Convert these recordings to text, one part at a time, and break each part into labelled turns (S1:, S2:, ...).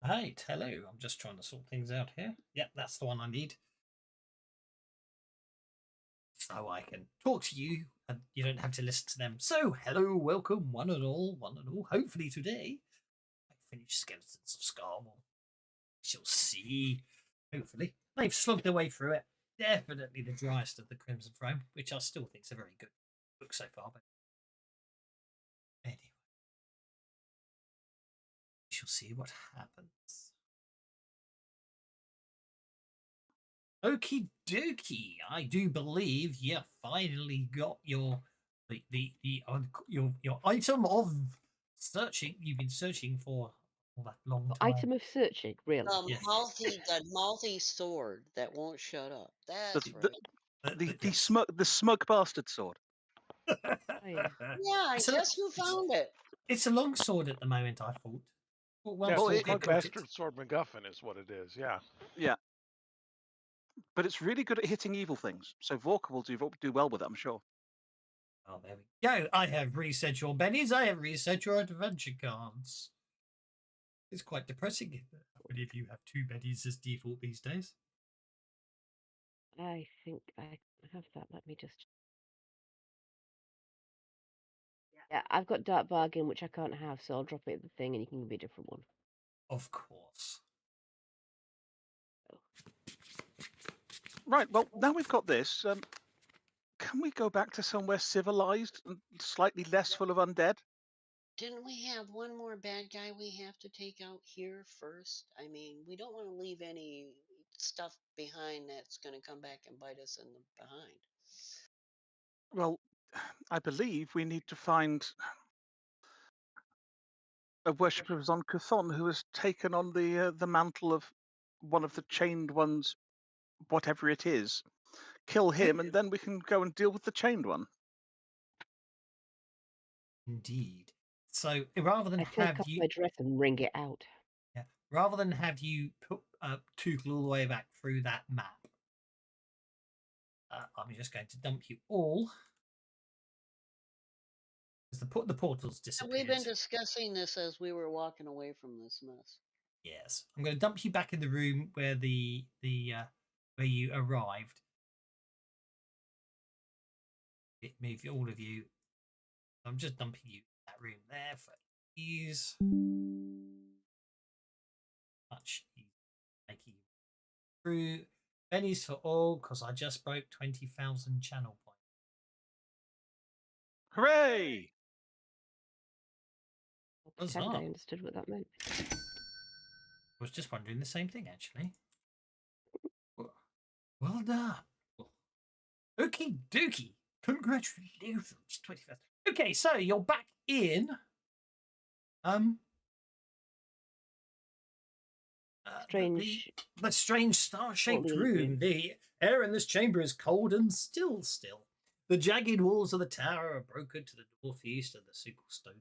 S1: Right, hello. I'm just trying to sort things out here. Yep, that's the one I need. So I can talk to you you don't have to listen to them. So, hello, welcome, one and all. Hopefully today, I finish Skeletons of Scarwall. Shall see. Hopefully, they've slugged their way through it. Definitely the driest of the Crimson Throne, which I still think is a very good book so far. But anyway, we shall see what happens. Okie dokie. I do believe you finally got your your item of searching. You've been searching for all that long time.
S2: Item of searching, really?
S1: Yes.
S3: That mouthy sword that won't shut up. That's
S4: The,
S3: right.
S1: Yes.
S4: the smug bastard sword.
S2: Oh, yeah.
S3: Yeah,
S1: It's a-
S3: guess who found it?
S1: It's a long sword at the moment, I thought. Well,
S5: Yeah,
S4: Well,
S5: it's a
S4: it
S5: smug
S1: got it.
S5: bastard sword MacGuffin is what it is. Yeah.
S4: Yeah. But it's really good at hitting evil things. So Vorka will do well with it, I'm sure.
S1: Oh, there we go. I have reset your bennies. I have reset your adventure cards. It's quite depressing. How many of you have 2 bennies as default these days?
S2: I think I have that. Let me just. Yeah, I've got Dark Bargain, which I can't have, so I'll drop it at the thing and you can give me a different one.
S1: Of course.
S4: Right, well, now we've got this, can we go back to somewhere civilized and slightly less full of undead?
S3: Didn't we have one more bad guy we have to take out here first? I mean, we don't want to leave any stuff behind that's going to come back and bite us in the behind.
S4: Well, I believe we need to find a worshipper on Kuthon who has taken on the mantle of one of the chained ones, whatever it is. Kill him, and then we can go and deal with the chained one.
S1: Indeed. So rather than
S2: I take
S1: have
S2: off
S1: you,
S2: my dress and wring it out.
S1: yeah, rather than have you put Tuchel all the way back through that map, I'm just going to dump you all because the portal's
S3: And
S1: disappeared.
S3: we've been discussing this as we were walking away from this mess.
S1: Yes, I'm going to dump you back in the room where where you arrived. Move all of you. I'm just dumping you in that room there for ease. Much easier making you through. Bennies for all because I just broke 20,000 channel points.
S4: Hooray!
S2: I'll pretend I understood what that meant.
S1: I was just wondering the same thing actually. Well done. Okie dokie. Congratulations, 21st. Okay, so you're back in
S2: Strange.
S1: the strange star-shaped
S2: Portal-y
S1: room.
S2: room.
S1: The air in this chamber is cold and still. The jagged walls of the tower are broken to the northeast of the single stone.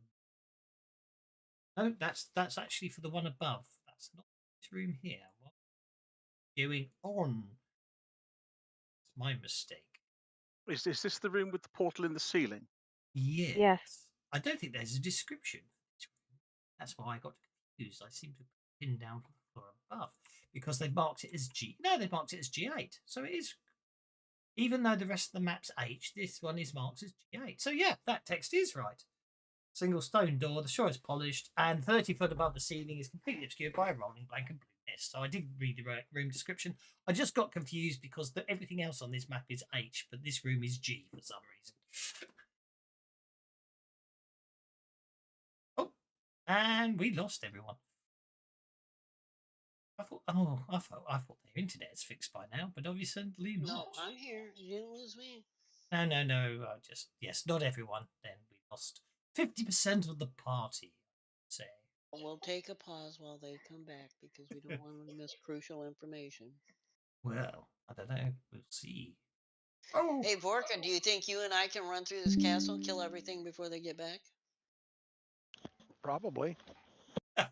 S1: No, that's actually for the one above. That's not this room here. What's going on? It's my mistake.
S4: Is this the room with the portal in the ceiling?
S1: Yes.
S2: Yes.
S1: I don't think there's a description for this room. That's why I got confused. I seem to pin down to the floor above because they marked it as G. No, they marked it as G8. So it is. Even though the rest of the map's H, this one is marked as G8. So yeah, that text is right. Single stone door, the shore is polished, and 30 foot above the ceiling is completely obscured by a rolling blank and blue mist. So I did read the room description. I just got confused because everything else on this map is H, but this room is G for some reason. Oh, and we lost everyone. I thought their internet's fixed by now, but obviously not.
S3: No, I'm here. You didn't lose me.
S1: No. Yes, not everyone. Then we lost 50% of the party. Say.
S3: We'll take a pause while they come back because we don't want to miss crucial information.
S1: Well, I don't know. We'll see. Oh,
S3: Hey, Vorka, do you think you and I can run through this castle, kill everything before they get back?
S5: Probably.
S1: I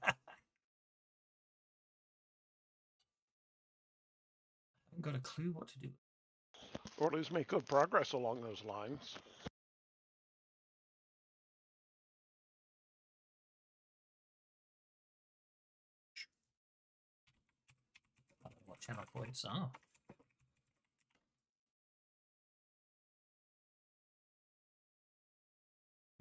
S1: haven't got a clue what to do.
S5: Or at least make good progress along those lines. I don't know what channel points are.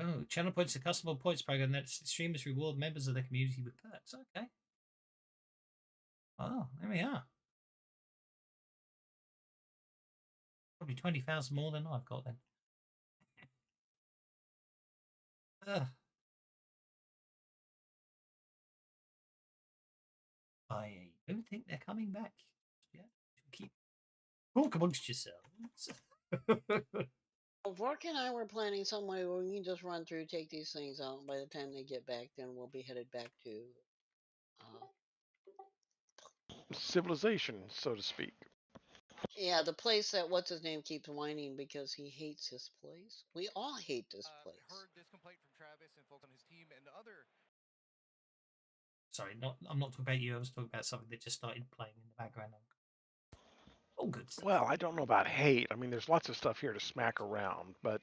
S1: Oh, channel points, a customable points program that streamers reward members of the community with perks. Okay. Oh, there we are. Probably 20,000 more than I've got then. I don't think they're coming back yet. Keep talk amongst yourselves.
S3: Well, Vork and I were planning some way where we can just run through, take these things out, and by the time they get back, then we'll be headed back to
S5: Civilization, so to speak.
S3: yeah, the place that what's his name keeps whining because he hates his place. We all hate this place.
S6: Heard this complaint from Travis and folks on his team and other.
S1: Sorry, I'm not talking about you. I was talking about something that just started playing in the background. All good stuff.
S5: Well, I don't know about hate. I mean, there's lots of stuff here to smack around, but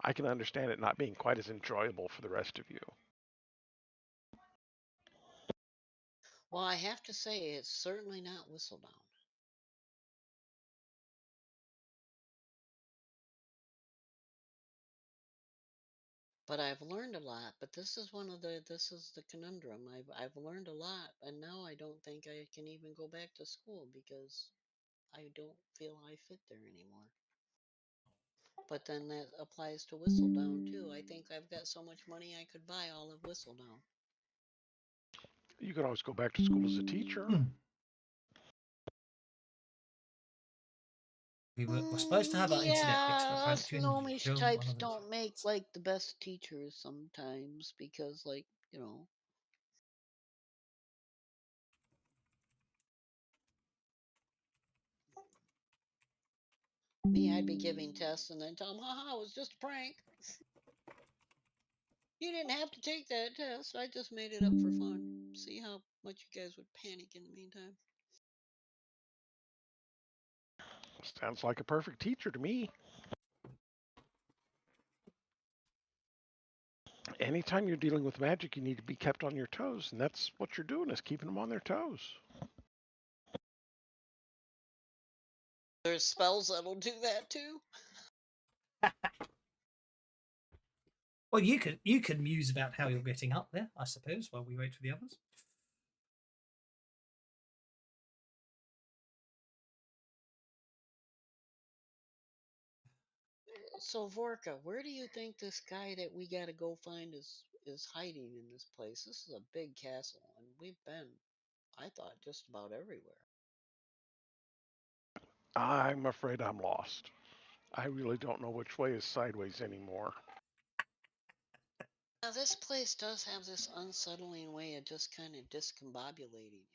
S5: I can understand it not being quite as enjoyable for the rest of you.
S3: Well, I have to say, it's certainly not Whistledown. But I've learned a lot. But this is the conundrum. I've learned a lot, and now I don't think I can even go back to school because I don't feel I fit there anymore. But then that applies to Whistledown too. I think I've got so much money I could buy all of Whistledown.
S5: You could always go back to school as a teacher.
S1: We're supposed to have our internet fixed, but
S3: us
S1: apparently
S3: gnomish
S1: one
S3: types
S1: of those
S3: don't make like the best teachers sometimes because, like, you know. Me, I'd be giving tests and then tell them, haha, it was just a prank. You didn't have to take that test. I just made it up for fun. See how much you guys would panic in the meantime.
S5: Sounds like a perfect teacher to me. Anytime you're dealing with magic, you need to be kept on your toes, and that's what you're doing, is keeping them on their toes.
S3: There's spells that'll do that too.
S1: Well, you can muse about how you're getting up there, I suppose, while we wait for the others.
S3: So Vorka, where do you think this guy that we gotta go find is hiding in this place? This is a big castle, and we've been, I thought, just about everywhere.
S5: I'm afraid I'm lost. I really don't know which way is sideways anymore.
S3: Now, this place does have this unsettling way of just kind of discombobulating you.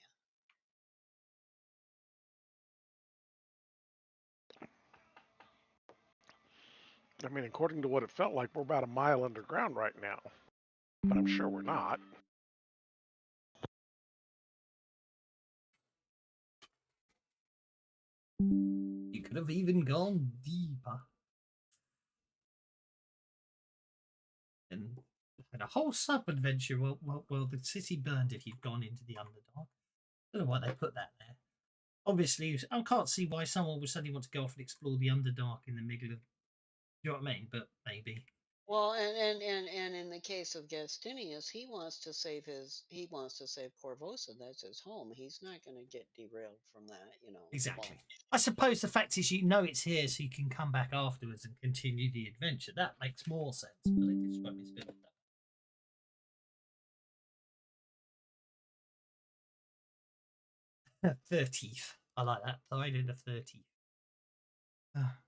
S5: I mean, according to what it felt like, we're about a mile underground right now. But I'm sure we're not.
S1: You could have even gone deeper. And had a whole sub-adventure well, the city burned if you'd gone into the Underdark. I don't know why they put that there. Obviously, I can't see why someone would suddenly want to go off and explore the Underdark in the middle of... You know what I mean? But maybe.
S3: Well, and in the case of Gastinius, he wants to save Korvosa. That's his home. He's not going to get derailed from that, you know.
S1: Exactly.
S3: Well,
S1: I suppose the fact is, you know, it's here, so you can come back afterwards and continue the adventure. That makes more sense. But it did strike me as a bit like that. 30th. I like that. Friday the 30th.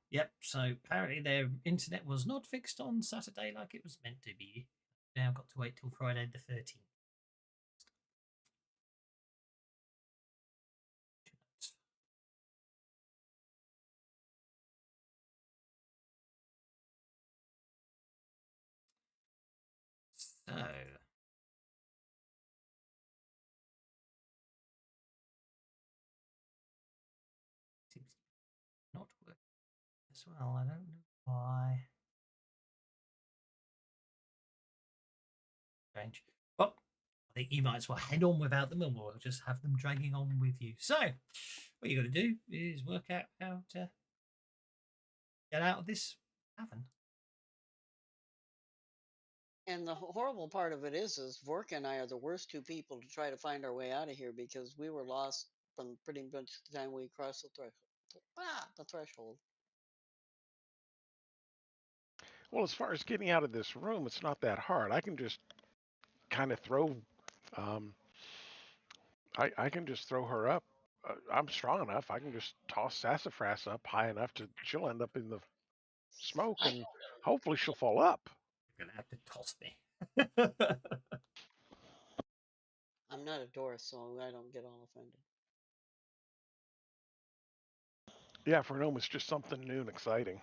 S1: Yep. So apparently their internet was not fixed on Saturday like it was meant to be. Now got to wait till Friday the 13th. So seems not working as well. I don't know why. Strange. Well, I think you might as well head on without them, and we'll just have them dragging on with you. So, what you got to do is work out how to get out of this cavern.
S3: And the horrible part of it is Vorka and I are the worst two people to try to find our way out of here because we were lost from pretty much the time we crossed the threshold.
S5: Well, as far as getting out of this room, it's not that hard. I can just kind of throw. I can just throw her up. I'm strong enough. I can just toss Sassafras up high enough to she'll end up in the smoke,
S3: I
S5: and hopefully she'll fall up.
S1: You're gonna have to toss me.
S3: I'm not a Doris, so I don't get all offended.
S5: Yeah, for Gnome, it's just something new and exciting.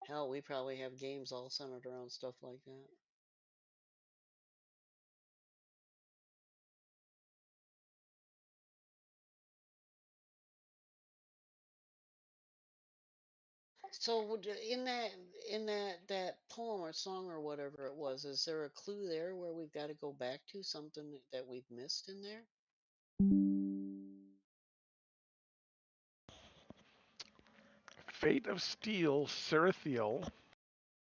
S3: Hell, we probably have games all centered around stuff like that. So in that poem or song or whatever it was, is there a clue there where we've got to go back to something that we've missed in there?
S5: Fate of Steel, Cerithiel,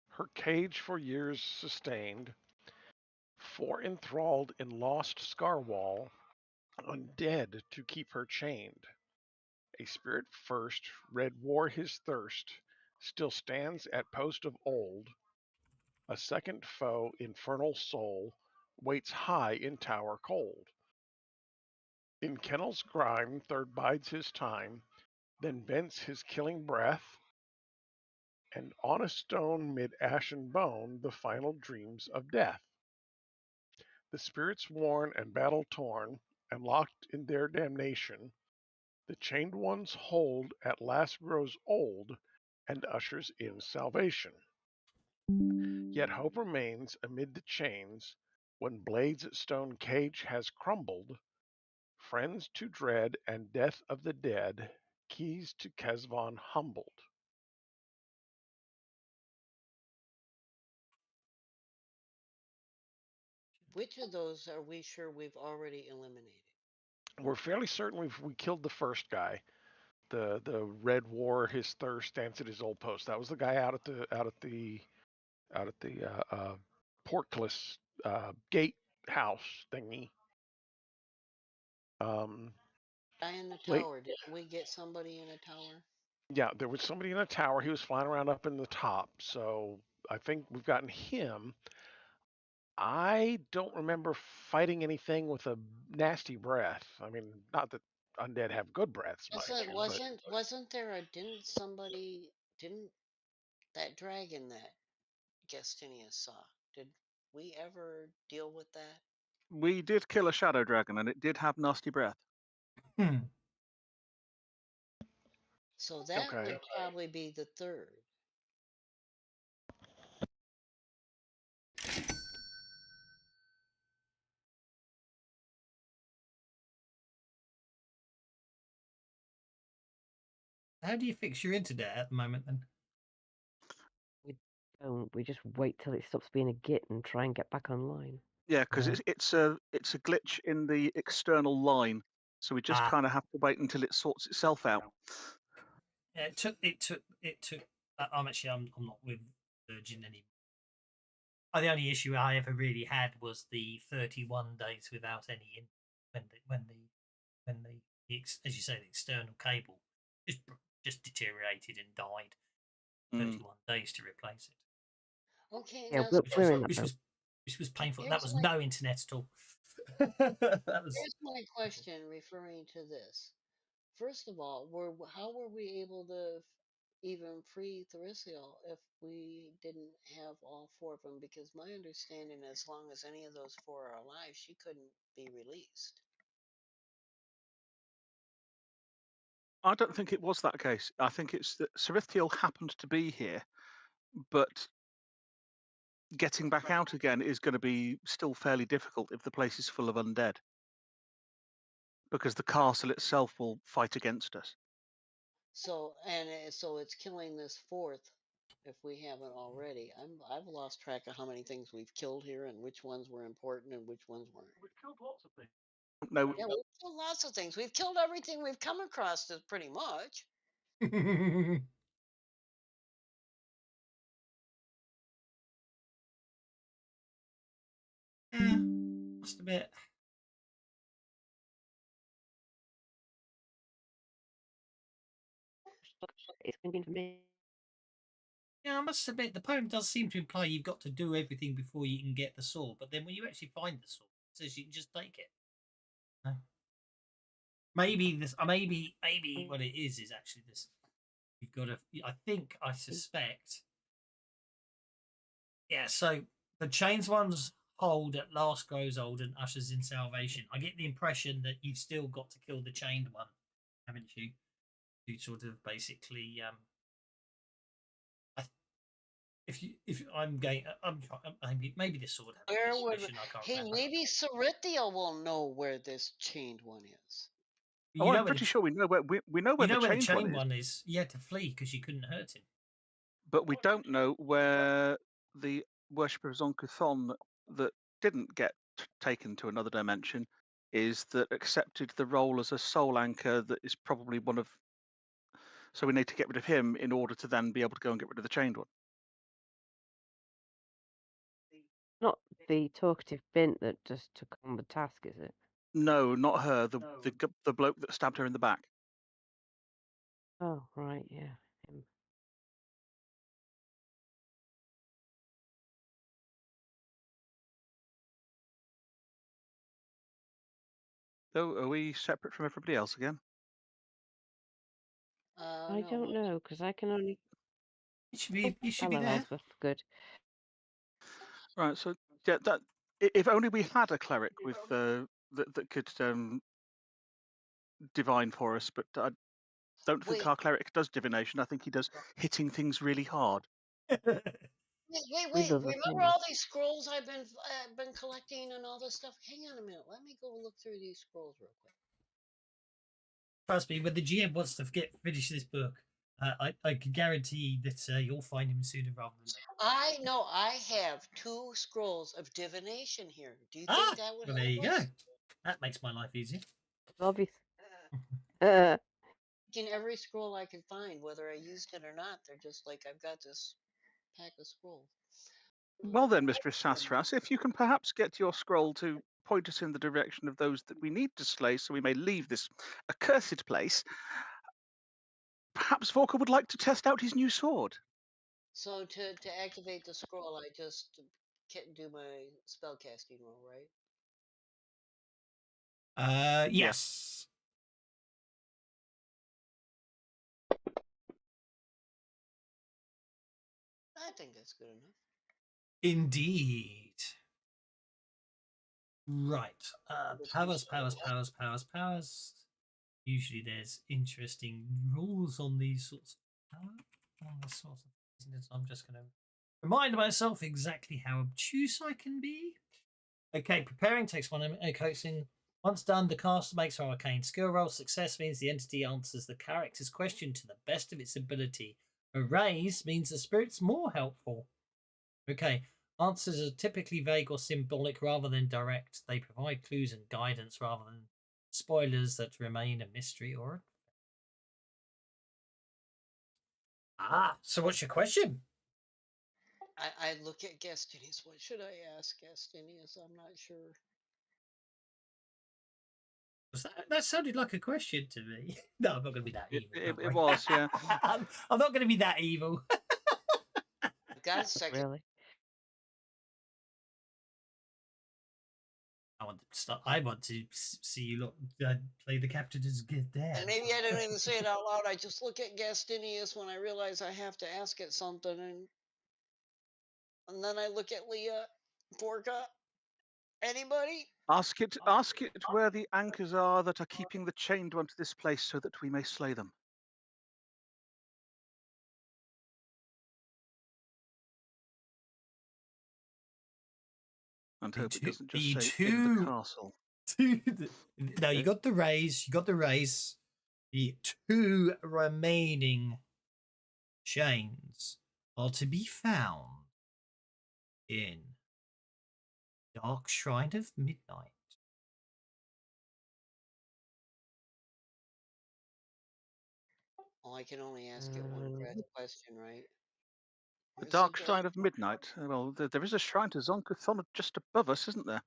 S5: her cage for years sustained, for enthralled in lost Scarwall, undead to keep her chained. A spirit first, red war his thirst, still stands at post of old. A second foe, infernal soul, waits high in tower cold. In kennel's grime, third bides his time, then vents his killing breath, and on a stone mid ashen bone the final dreams of death. The spirits worn and battle torn, and locked in their damnation, the chained one's hold at last grows old and ushers in salvation. Yet hope remains amid the chains when Blade's stone cage has crumbled, friends to dread and death of the dead, keys to Kazavon humbled.
S3: Which of those are we sure we've already eliminated?
S5: We're fairly certain we killed the first guy. The red war his thirst stands at his old post. That was the guy out at the portless gate house thingy.
S3: Guy in the
S5: Late,
S3: tower. Didn't we get somebody in a tower?
S5: yeah, there was somebody in a tower. He was flying around up in the top. So I think we've gotten him. I don't remember fighting anything with a nasty breath. I mean, not that undead have good breaths, mind you, but
S3: Wasn't there a didn't that dragon that Gestinius saw? Did we ever deal with that?
S4: We did kill a shadow dragon, and it did have nasty breath.
S3: So that
S5: okay.
S3: would probably be the third.
S1: How do you fix your internet at the moment then?
S2: We don't. We just wait till it stops being a git and try and get back online.
S4: Yeah, because
S1: Yeah.
S4: it's a glitch in the external line, so we just
S1: Ah.
S4: kind of have to wait until it sorts itself out.
S1: Yeah, it took. I'm not with Virgin anymore. The only issue I ever really had was the 31 days without any when the as you say the external cable just deteriorated and died. 31 days to replace it.
S3: Okay,
S2: Yeah,
S3: now
S2: we're in that boat.
S1: Which was painful.
S3: Here's
S1: That was
S3: my-
S1: no internet at all. That was.
S3: here's my question referring to this. First of all, how were we able to even free Theresial if we didn't have all four of them? Because my understanding, as long as any of those four are alive, she couldn't be released.
S4: I don't think it was that case. I think it's that Cerithiel happened to be here, but getting back out again is going to be still fairly difficult if the place is full of undead, because the castle itself will fight against us.
S3: So it's killing this fourth if we haven't already. I've lost track of how many things we've killed here and which ones were important and which ones weren't.
S1: We've killed lots of things.
S4: No,
S3: Yeah, we've killed lots of things. We've killed everything we've come across, pretty much.
S1: Yeah, must admit.
S2: It's convenient for me.
S1: Yeah, I must admit, the poem does seem to imply you've got to do everything before you can get the sword, but then when you actually find the sword, it says you can just take it. No. Maybe this, maybe what it is actually this. You've got to. I suspect. Yeah. So the chains ones hold at last grows old and ushers in salvation. I get the impression that you've still got to kill the chained one, haven't you? To sort of basically. If I'm going, maybe this sword has
S3: Where
S1: a
S3: would
S1: mission. I can't
S3: hey
S1: remember.
S3: maybe Sarithiel will know where this chained one is.
S1: You
S4: Oh,
S1: know
S4: I'm
S1: where the
S4: pretty sure we know where
S1: you
S4: the
S1: know where the
S4: chained one
S1: chain
S4: is,
S1: one is. You had to flee because you couldn't hurt him.
S4: but we don't know where the worshippers on Kuthon that didn't get taken to another dimension is, that accepted the role as a soul anchor. That is probably one of. So we need to get rid of him in order to then be able to go and get rid of the chained one.
S2: Not the talkative bint that just took on the task, is it?
S4: No, not her. The bloke that stabbed her in the back.
S2: Oh, right, yeah. Him.
S4: Oh, are we separate from everybody else again?
S2: I
S3: No.
S2: don't know, because I can only...
S1: You should be. You should be
S2: Hello,
S1: there.
S2: Elspeth. Good.
S4: Right. So yeah, that if only we had a cleric with that could divine for us, but I don't think
S3: Wait,
S4: our cleric does divination. I think he does hitting things really hard.
S2: We love a
S3: Remember
S2: penny.
S3: all these scrolls I've been collecting and all this stuff? Hang on a minute. Let me go look through these scrolls real quick.
S1: Trust me, when the GM wants to finish this book, I can guarantee that you'll find him sooner rather than later.
S3: I know I have 2 scrolls of divination here. Do you
S1: Ah,
S3: think that would
S1: well there
S3: help
S1: you
S3: us?
S1: go. That makes my life easier.
S2: Obvious.
S3: In every scroll I can find, whether I used it or not, they're just like I've got this pack of scrolls.
S4: Well then, Mistress Sassras, if you can perhaps get your scroll to point us in the direction of those that we need to slay, so we may leave this accursed place. Perhaps Vorka would like to test out his new sword.
S3: So to activate the scroll, I just do my spell casting roll, right?
S1: Yes.
S3: I think that's good enough.
S1: Indeed. Right.
S3: This
S1: Powers,
S3: was-
S1: powers, powers, powers, powers. Usually there's interesting rules on these sorts of things. I'm just going to remind myself exactly how obtuse I can be. Okay, preparing takes one coaxing. Once done, the caster makes her arcane skill roll. Success means the entity answers the character's question to the best of its ability. A raise means the spirit's more helpful. Okay, answers are typically vague or symbolic rather than direct. They provide clues and guidance rather than spoilers that remain a mystery or. So what's your question?
S3: I look at Gastinius. What should I ask Gastinius? I'm not sure.
S1: That sounded like a question to me. No, I'm not going to be that evil.
S4: It was, yeah.
S1: I'm not going to be that evil.
S3: I've got a second.
S2: Really?
S1: I want to see you lot play the captain as good dad.
S3: And maybe I didn't even say it out loud. I just look at Gastinius when I realize I have to ask it something, and then I look at Leah, Vorka. Anybody?
S4: Ask it where the anchors are that are keeping the chained one to this place, so that we may slay them. And hope it doesn't just say in the castle.
S1: No, you got the raise. You got the raise. The 2 remaining chains are to be found in Dark Shrine of Midnight.
S3: Oh, I can only ask it one question, right?
S4: The
S3: Is
S4: dark
S3: it
S4: side of midnight. Well, there is a shrine to Zonkuthon just above us, isn't there?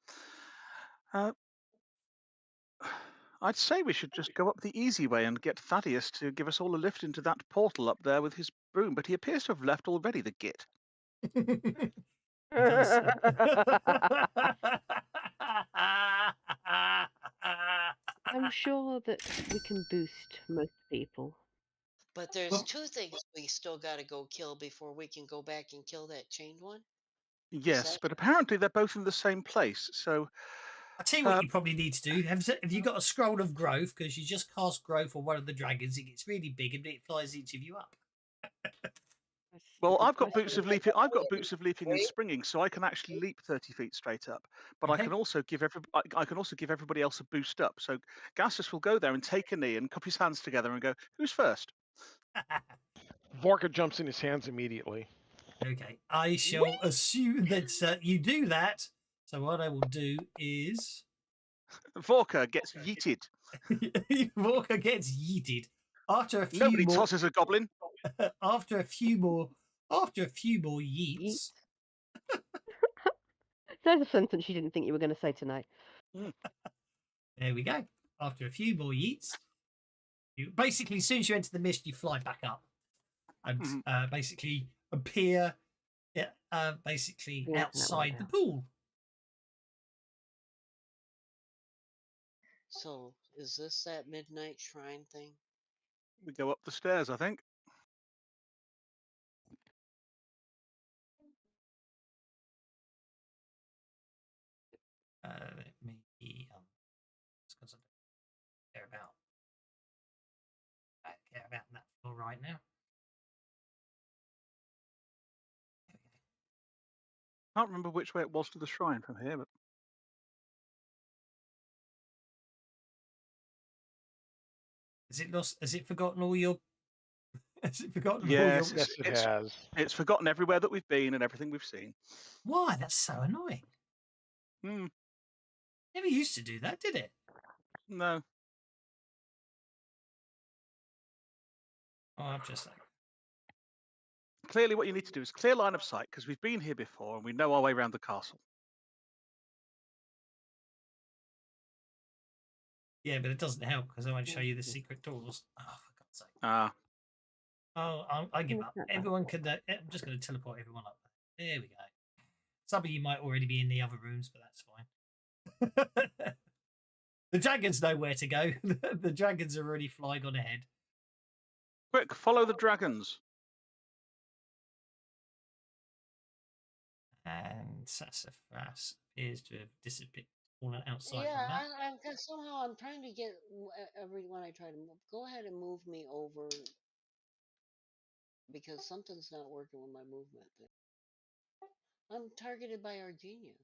S4: I'd say we should just go up the easy way and get Thaddeus to give us all a lift into that portal up there with his broom, but he appears to have left already, the git.
S1: It does.
S2: I'm sure that we can boost most people.
S3: But there's
S1: Well,
S3: 2 things we still gotta go kill before we can go back and kill that chained one? Is
S4: Yes,
S3: that
S4: but apparently they're both in the same place, so
S1: I'll tell you what you probably need to do. Have you got a scroll of growth? Because you just cast growth on one of the dragons, it gets really big and it flies each of you up.
S2: That's a
S4: well,
S2: good
S4: I've got
S2: question.
S4: I've got boots of leaping and springing, so I can actually leap 30 feet straight up. But I
S1: Okay.
S4: can also give everybody else a boost up. So Gassus will go there and take a knee and cup his hands together and go, "Who's first?"
S5: Vorka jumps in his hands immediately.
S1: Okay. I shall assume that you do that. So what I will do is
S4: Vorka gets yeeted.
S1: Walker gets yeeted after a few
S4: Nobody
S1: more.
S4: tosses a goblin.
S1: After a few more yeets.
S2: There's a sentence you didn't think you were going to say tonight.
S1: There we go. After a few more yeets, you basically, as soon as you enter the mist, you fly back up and basically appear basically
S2: Yeah,
S1: outside the pool.
S3: So, is this that midnight shrine thing?
S4: We go up the stairs, I think.
S1: Let me because I don't care about that floor right now.
S4: Can't remember which way it was to the shrine from here, but
S1: Has it lost? Has it forgotten all your? Has it forgotten all your?
S4: yes,
S5: Yes, it has.
S4: it's forgotten everywhere that we've been and everything we've seen.
S1: Why? That's so annoying. Never used to do that, did it?
S4: No.
S1: Oh, I'm just like.
S4: Clearly, what you need to do is clear line of sight because we've been here before and we know our way around the castle.
S1: Yeah, but it doesn't help because I won't show you the secret doors. Oh, for God's sake.
S4: Ah.
S1: I give up. Everyone can. I'm just going to teleport everyone up there. There we go. Some of you might already be in the other rooms, but that's fine. The dragons know where to go. The dragons are already flying on ahead.
S4: Quick, follow the dragons.
S1: And Sassafras appears to have disappeared outside
S3: Yeah,
S1: the map.
S3: somehow I'm trying to get everyone I try to move. Go ahead and move me over because something's not working with my movement. I'm targeted by Argenia.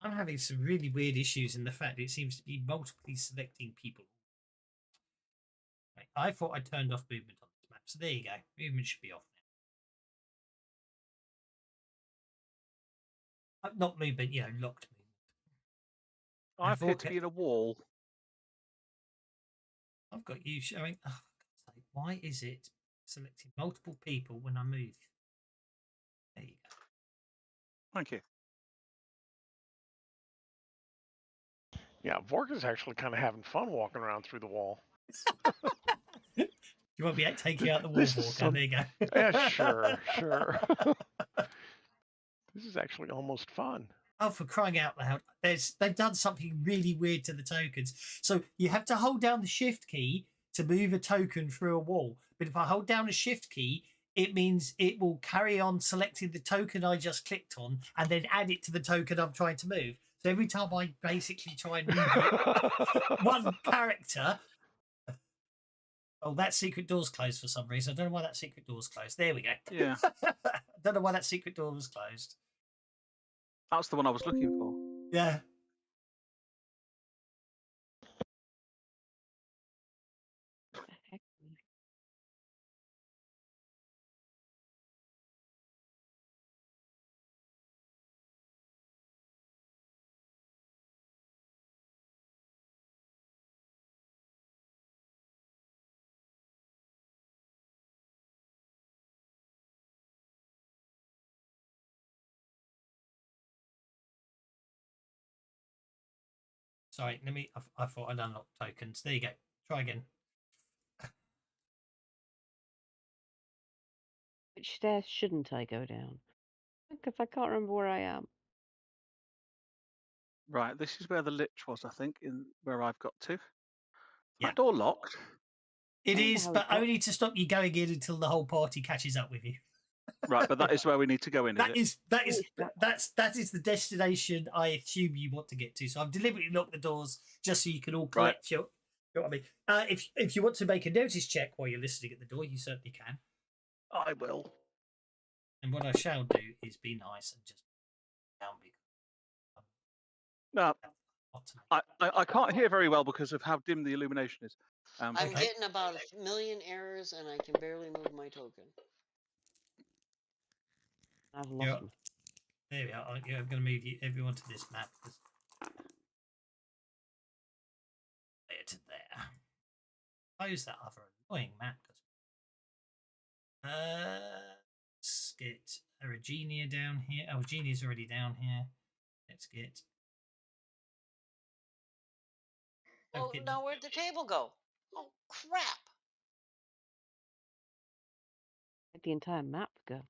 S1: I'm having some really weird issues in the fact it seems to be multiply selecting people. Right, I thought I turned off movement on this map, so there you go. Movement should be off now. Not movement, locked movement.
S4: I appear to be in a wall.
S1: I've got you showing. Oh, for God's sake, why is it selecting multiple people when I move? There you go.
S4: Thank you.
S5: Yeah, Vorka's actually kind of having fun walking around through the wall.
S1: You want me to take you out the wall,
S5: This is
S1: Walker? There you go.
S5: Yeah, sure. This is actually almost fun.
S1: Oh, for crying out loud. They've done something really weird to the tokens. So you have to hold down the shift key to move a token through a wall. But if I hold down the shift key, it means it will carry on selecting the token I just clicked on and then add it to the token I'm trying to move. So every time I basically try and move one character. Oh, that secret door's closed for some reason. I don't know why that secret door's closed. There we go.
S4: Yeah.
S1: I don't know why that secret door was closed.
S4: That's the one I was looking for.
S1: Yeah. Sorry, let me. I thought I'd unlocked tokens. There you go. Try again.
S2: Which stairs shouldn't I go down? Because I can't remember where I am.
S4: Right, this is where the lich was, I think, in where I've got to.
S1: Yeah.
S4: That door locked.
S1: It
S2: I wonder
S1: is,
S2: how
S1: but
S2: it got-
S1: only to stop you going in until the whole party catches up with you.
S4: Right, but that is where we need to go in, is
S1: That
S4: it?
S1: is that is the destination I assume you want to get to. So I've deliberately locked the doors just so you can all collect your. You know what I mean? If you want to make a notice check while you're listening at the door, you certainly can.
S4: I will.
S1: And what I shall do is be nice and just down because
S4: No,
S1: what to make.
S4: I can't hear very well because of how dim the illumination is.
S3: I'm
S1: Okay.
S3: getting about a million errors, and I can barely move my token.
S2: I've
S1: Yeah.
S2: lost them.
S1: There we are. I'm going to move everyone to this map. There to there. Close that other annoying map. Let's get Regina down here. Oh, Regina's already down here. Let's get.
S3: Oh, now where'd the table go? Oh, crap.
S2: Where'd the entire map go?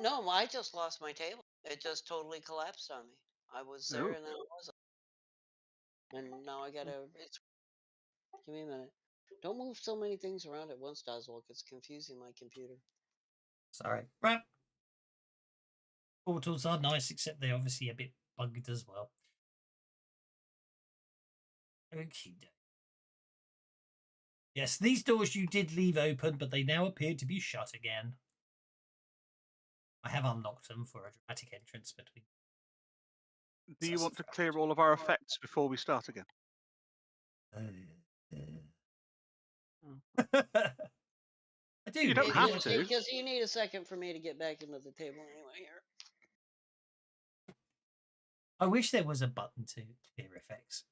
S3: No, I just lost my table. It just totally collapsed on me. I was there
S4: Oh.
S3: and then I wasn't. And now I gotta. Give me a minute. Don't move so many things around at once, Doswell. It's confusing my computer.
S1: Sorry. Right. Portals are nice, except they're obviously a bit bugged as well. Okay. Yes, these doors you did leave open, but they now appear to be shut again. I have unlocked them for a dramatic entrance between.
S4: Do you want to clear all of our effects before we start again?
S1: I do.
S4: You don't
S1: really.
S4: have to.
S3: Because you need a second for me to get back into the table anyway here.
S1: I wish there was a button to clear effects.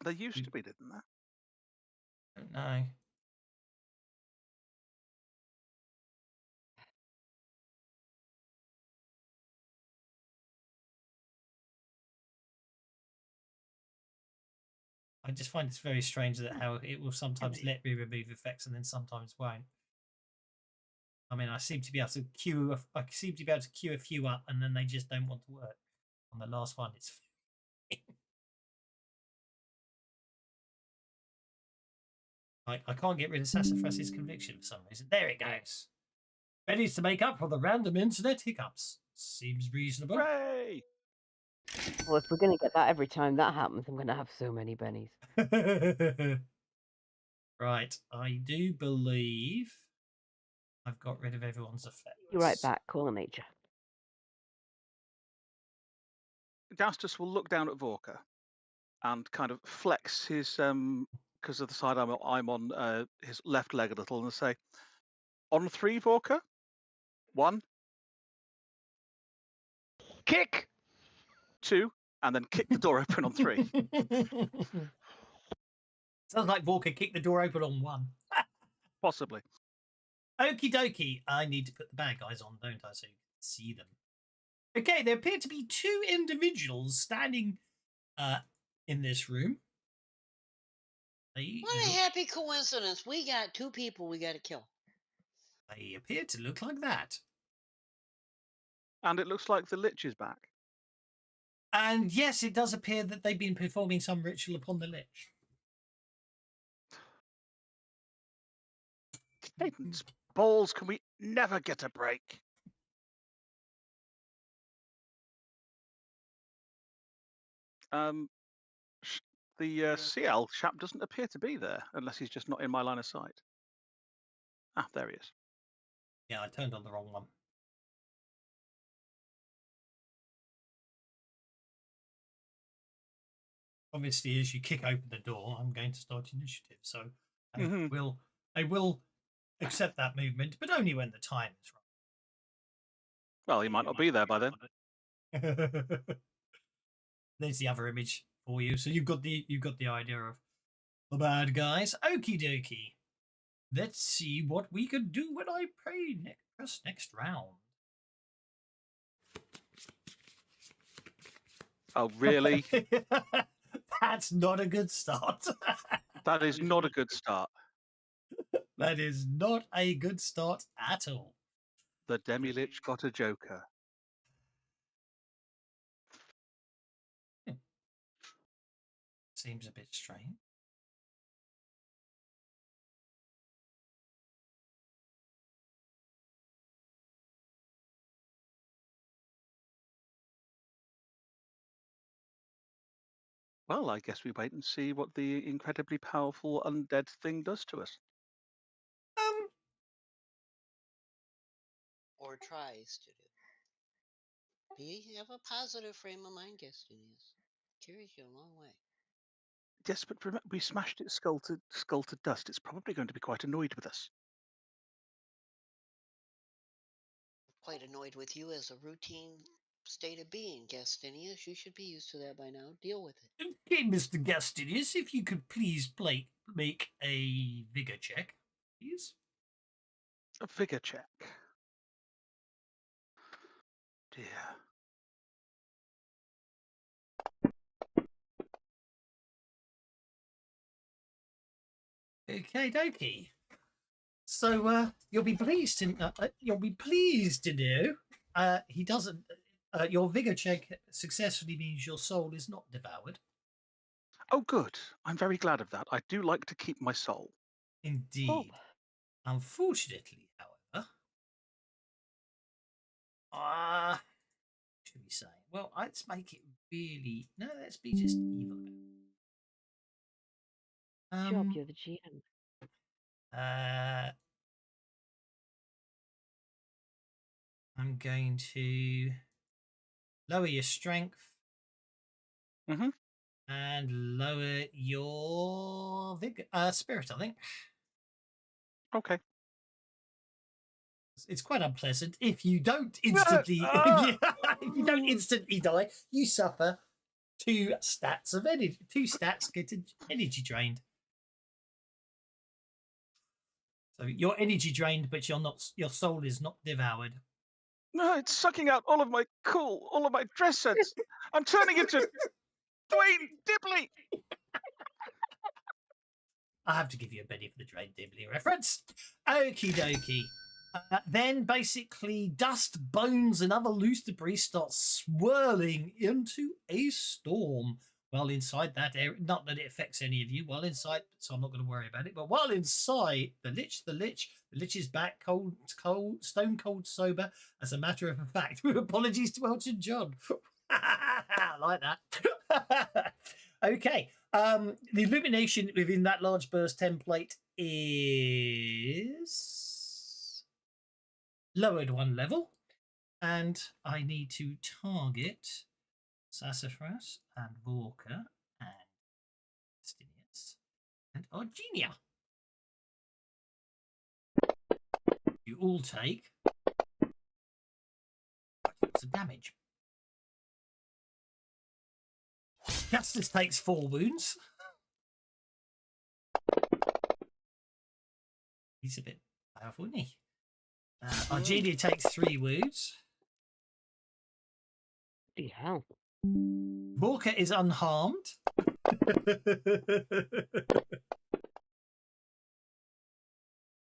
S4: There used to be, didn't there?
S1: I don't know. I just find it's very strange that how it will sometimes let me remove effects and then sometimes won't. I mean, I seem to be able to queue. I seem to be able to queue a few up, and then they just don't want to work. On the last one, it's. I can't get rid of Sassafras's conviction for some reason. There it goes. Ready to make up for the random internet hiccups. Seems reasonable.
S4: Hooray!
S2: Well, if we're going to get that every time that happens, I'm going to have so many bennies.
S1: Right, I do believe I've got rid of everyone's effects.
S2: Be right back. Call nature.
S4: Dastus will look down at Vorka and kind of flex his because of the side I'm on his left leg a little and say, "On 3, Vorka. 1,
S5: Kick!
S4: 2, and then kick the door open on 3."
S1: Sounds like Walker kicked the door open on 1.
S4: Possibly.
S1: Okie dokie. I need to put the bad guys on, don't I, so you can see them. Okay, there appear to be 2 individuals standing in this room.
S3: What a happy coincidence. We got 2 people we got to kill.
S1: They appear to look like that.
S4: And it looks like the Lich is back.
S1: And yes, it does appear that they've been performing some ritual upon the Lich.
S4: Cadence balls, can we never get a break? The CL chap doesn't appear to be there, unless he's just not in my line of sight. Ah, there he is.
S1: Yeah, I turned on the wrong one. Obviously, as you kick open the door, I'm going to start initiative. So I will accept that movement, but only when the time is right.
S4: Well, he might not be there by then.
S1: There's the other image for you. So you've got the idea of the bad guys. Okie dokie. Let's see what we can do when I press next round.
S4: Oh, really?
S1: That's not a good start.
S4: That is not a good start.
S1: That is not a good start at all.
S4: The Demi-Lich got a joker.
S1: Seems a bit strange.
S4: Well, I guess we wait and see what the incredibly powerful undead thing does to us.
S3: Or tries to do. Be have a positive frame of mind, Gestinius. Carries you a long way.
S4: Yes, but we smashed its skull to dust. It's probably going to be quite annoyed with us.
S3: Quite annoyed with you as a routine state of being, Gestinius. You should be used to that by now. Deal with it.
S1: Okay, Mr. Gastinius, if you could please make a vigor check, please.
S4: A figure check. Dear.
S1: Okay, dokie. So you'll be pleased to know he doesn't. Your vigor check successfully means your soul is not devoured.
S4: Oh, good. I'm very glad of that. I do like to keep my soul.
S1: Indeed. Unfortunately, however, should we say? Well, let's make it really. No, let's be just evil about it.
S2: Job, you're the GM.
S1: I'm going to lower your strength
S4: Mm-hmm.
S1: and lower your vigor, spirit, I think.
S4: Okay.
S1: It's quite unpleasant. If you don't instantly, if you don't instantly die, you suffer 2 stats of energy. 2 stats get energy drained. So you're energy drained, but you're not. Your soul is not devoured.
S4: No, it's sucking out all of my dress sense. I'm turning into Dwayne Dibley.
S1: I have to give you a Benny for the Drain Dibley reference. Okie dokie. Then basically dust, bones, and other loose debris start swirling into a storm. While inside that area, not that it affects any of you, while inside, so I'm not going to worry about it, but while inside, the lich is back, stone cold sober, as a matter of fact, with apologies to Elton John. I like that. Okay. The illumination within that large burst template is lowered 1 level, and I need to target Sassafras and Vorka and Stinius and Argenia. You all take some damage. Castus takes 4 wounds. He's a bit powerful, isn't he? Argenia takes 3 wounds.
S2: Bloody hell.
S1: Vorka is unharmed.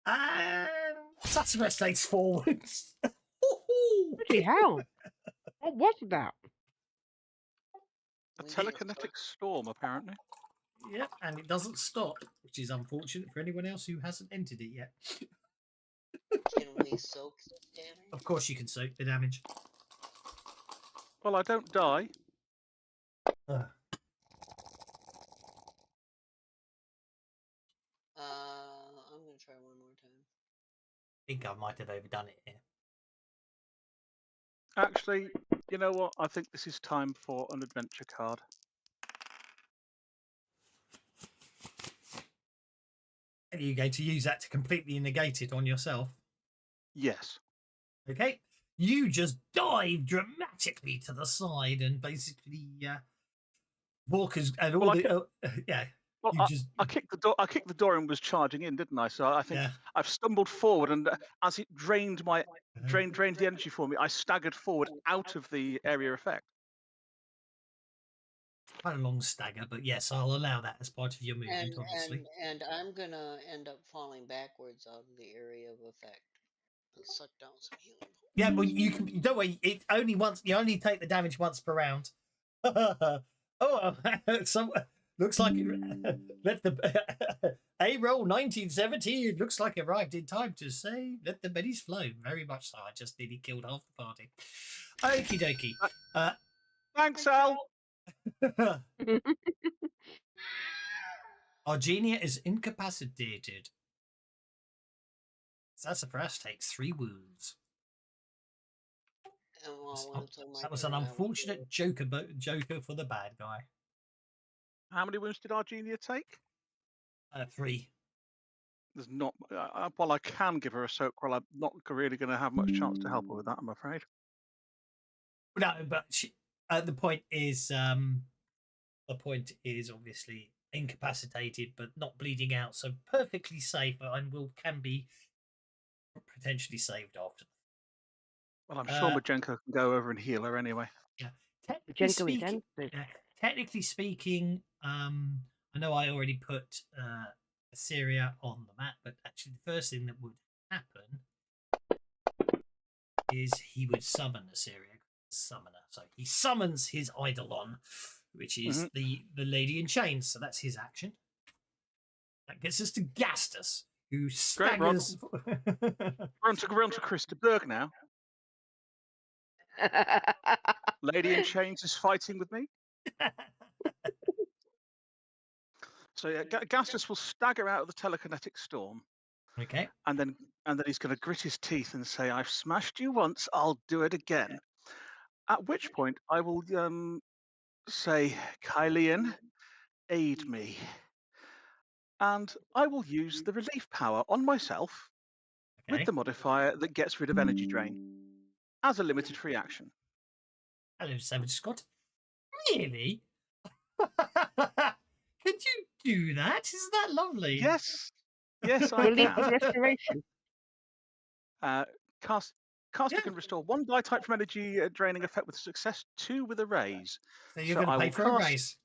S1: And Sassafras takes 4 wounds.
S2: Bloody hell. What was that?
S4: A telekinetic storm, apparently.
S1: Yep, and it doesn't stop, which is unfortunate for anyone else who hasn't entered it yet.
S3: Can we soak this damage?
S1: Of course you can soak the damage.
S4: Well, I don't die.
S3: I'm going to try one more time.
S1: I think I might have overdone it here.
S4: Actually, you know what? I think this is time for an adventure card.
S1: Are you going to use that to completely negate it on yourself?
S4: Yes.
S1: Okay. You just dive dramatically to the side and basically walkers and all yeah.
S4: Well, I kicked the door. I kicked the door and was charging in, didn't I? So I think I've stumbled forward, and as it drained the energy for me, I staggered forward out of the area effect.
S1: quite a long stagger, but yes, I'll allow that as part of your movement,
S3: And
S1: obviously.
S3: I'm gonna end up falling backwards out of the area of effect. And suck down some healing.
S1: Yeah, but you can. Don't worry. It only once. You only take the damage once per round. Oh, some looks like let the a roll 1970. It looks like arrived in time to say let the bennies flow. Very much so. I just nearly killed half the party. Okie dokie.
S4: Thanks, Al.
S1: Argenia is incapacitated. Sassafras takes 3 wounds.
S3: And well, when it's on my
S1: That was an
S3: turn, I will do
S1: unfortunate joker for the bad guy.
S4: How many wounds did Argenia take?
S1: 3.
S4: There's not. Well, I can give her a soak roll. I'm not really going to have much chance to help her with that, I'm afraid.
S1: No, but the point is obviously incapacitated, but not bleeding out, so perfectly safe, and can be potentially saved after.
S4: Well, I'm sure Majenko can go over and heal her anyway.
S1: Yeah, technically speaking, I know I already put Assyria on the map, but actually the first thing that would happen is he would summon Assyria, summoner. So he summons his Eidolon, which is the lady in chains. So that's his action. That gets us to Gastus, who staggers.
S4: We're on to Krista Berg now. Lady in chains is fighting with me. So yeah, Gastus will stagger out of the telekinetic storm.
S1: Okay.
S4: And then he's going to grit his teeth and say, "I've smashed you once, I'll do it again." At which point I will say, "Kylian, aid me." And I will use the relief power on myself with the modifier that gets rid of energy drain as a limited free action.
S1: Hello, Savage Scott. Really? Could you do that? Isn't that lovely?
S4: Yes, I
S2: Relief
S4: can.
S2: and restoration.
S4: Caster can restore 1 die type from energy draining effect with success, 2 with a raise.
S1: So you're going to pay for a raise.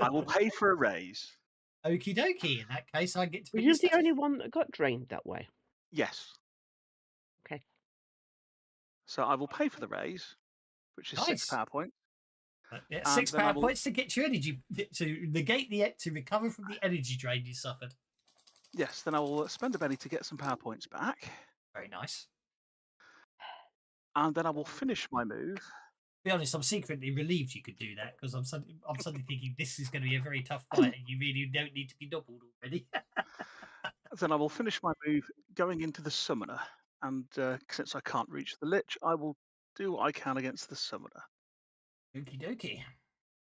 S4: I will pay for a raise.
S1: Okie dokie. In that case, I get to.
S2: Were you the only one that got drained that way?
S4: Yes.
S2: Okay.
S4: So I will pay for the raise, which is 6 power points.
S1: 6 power points to get your energy to negate to recover from the energy drain you suffered.
S4: Yes. Then I will spend a penny to get some power points back.
S1: Very nice.
S4: And then I will finish my move.
S1: To be honest, I'm secretly relieved you could do that because I'm suddenly thinking this is going to be a very tough fight and you really don't need to be doubled already.
S4: Then I will finish my move going into the summoner. And since I can't reach the lich, I will do what I can against the summoner.
S1: Okie dokie.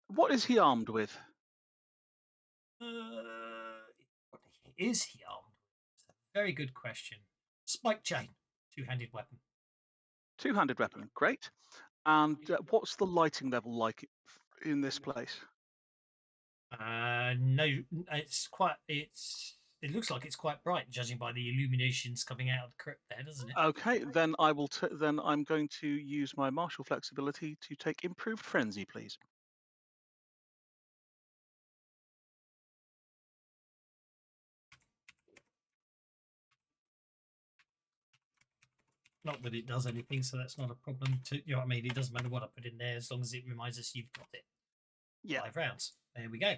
S4: What is he armed with?
S1: What is he armed with? That's a very good question. Spike chain, 2-handed weapon.
S4: 2-handed weapon, great. And what's the lighting level like in this place?
S1: No, it looks like it's quite bright, judging by the illuminations coming out of the crypt there, doesn't it?
S4: Okay, then I will. Then I'm going to use my martial flexibility to take improved frenzy, please.
S1: Not that it does anything, so that's not a problem. You know what I mean? It doesn't matter what I put in there as long as it reminds us you've got it.
S4: Yeah.
S1: 5 rounds. There we go.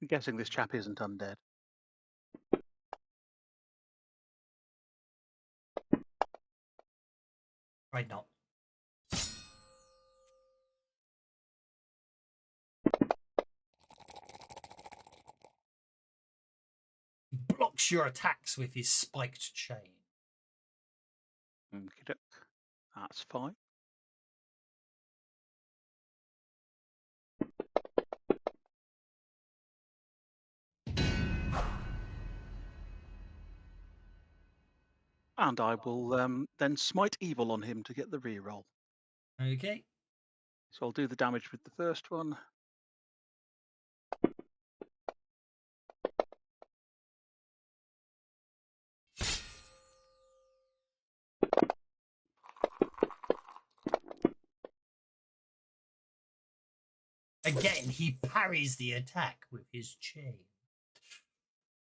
S4: I'm guessing this chap isn't undead.
S1: Right, not. Blocks your attacks with his spiked chain.
S4: Okay, that's fine. And I will then smite evil on him to get the reroll.
S1: Okay.
S4: So I'll do the damage with the first one.
S1: Again, he parries the attack with his chain.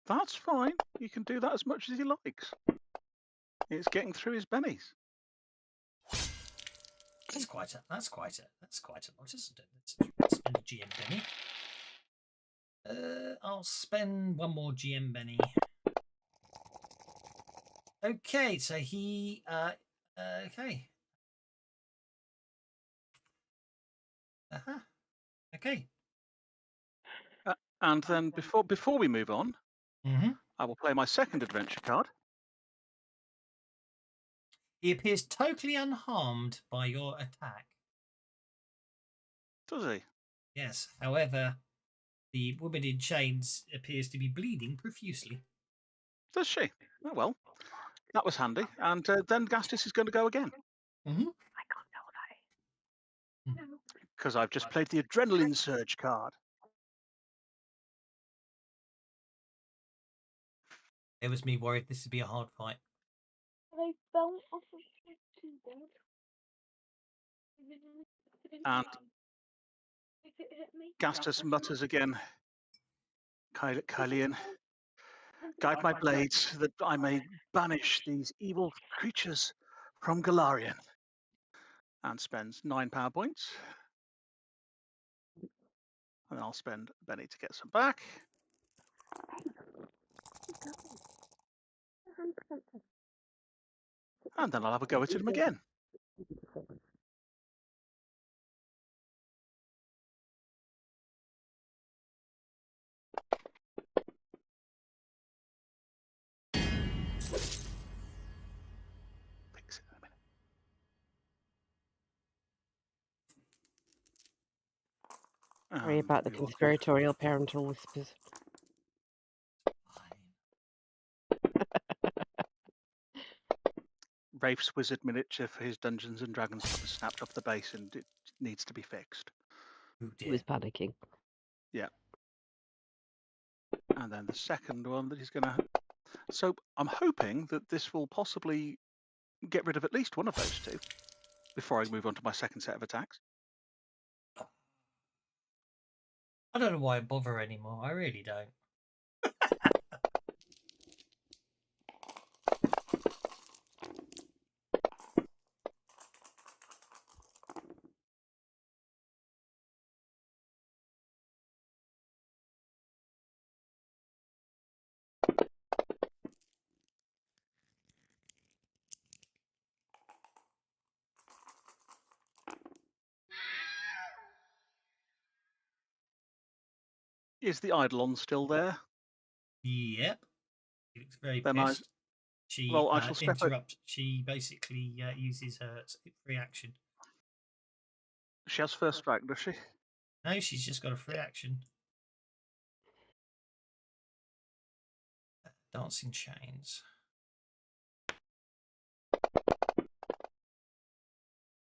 S4: That's fine. He can do that as much as he likes. It's getting through his bennies.
S1: That's quite a lot, isn't it? Let's spend a GM penny. I'll spend one more GM penny. Okay, so he okay. Okay.
S4: And then before we move on,
S1: Mm-hmm.
S4: I will play my second adventure card.
S1: He appears totally unharmed by your attack.
S4: Does he?
S1: Yes. However, the woman in chains appears to be bleeding profusely.
S4: Does she? Oh well, that was handy. And then Gastis is going to go again.
S1: Mm-hmm.
S2: I can't know that.
S4: Because I've just played the Adrenaline Surge card.
S1: It was me worried this would be a hard fight.
S2: They fell off of the
S4: And Gastus mutters again, Kylian, guide my blades that I may banish these evil creatures from Galarian. And spends 9 power points. And I'll spend a penny to get some back. And then I'll have a go at him again. Fix it in a minute.
S2: Sorry about the conspiratorial parental whispers.
S4: Rafe's wizard miniature for his Dungeons and Dragons club has snapped off the base and it needs to be fixed.
S1: Oh
S2: He
S1: dear.
S2: was panicking.
S4: Yeah. And then the second one that he's going to... So I'm hoping that this will possibly get rid of at least one of those two before I move on to my second set of attacks.
S1: I don't know why I bother anymore. I really don't.
S4: Is the Eidolon still there?
S1: Yep. He looks very
S4: Then
S1: pissed. She
S4: well, I shall step out.
S1: interrupts. She basically uses her free action.
S4: She has first strike, does she?
S1: No, she's just got a free action. Dancing chains.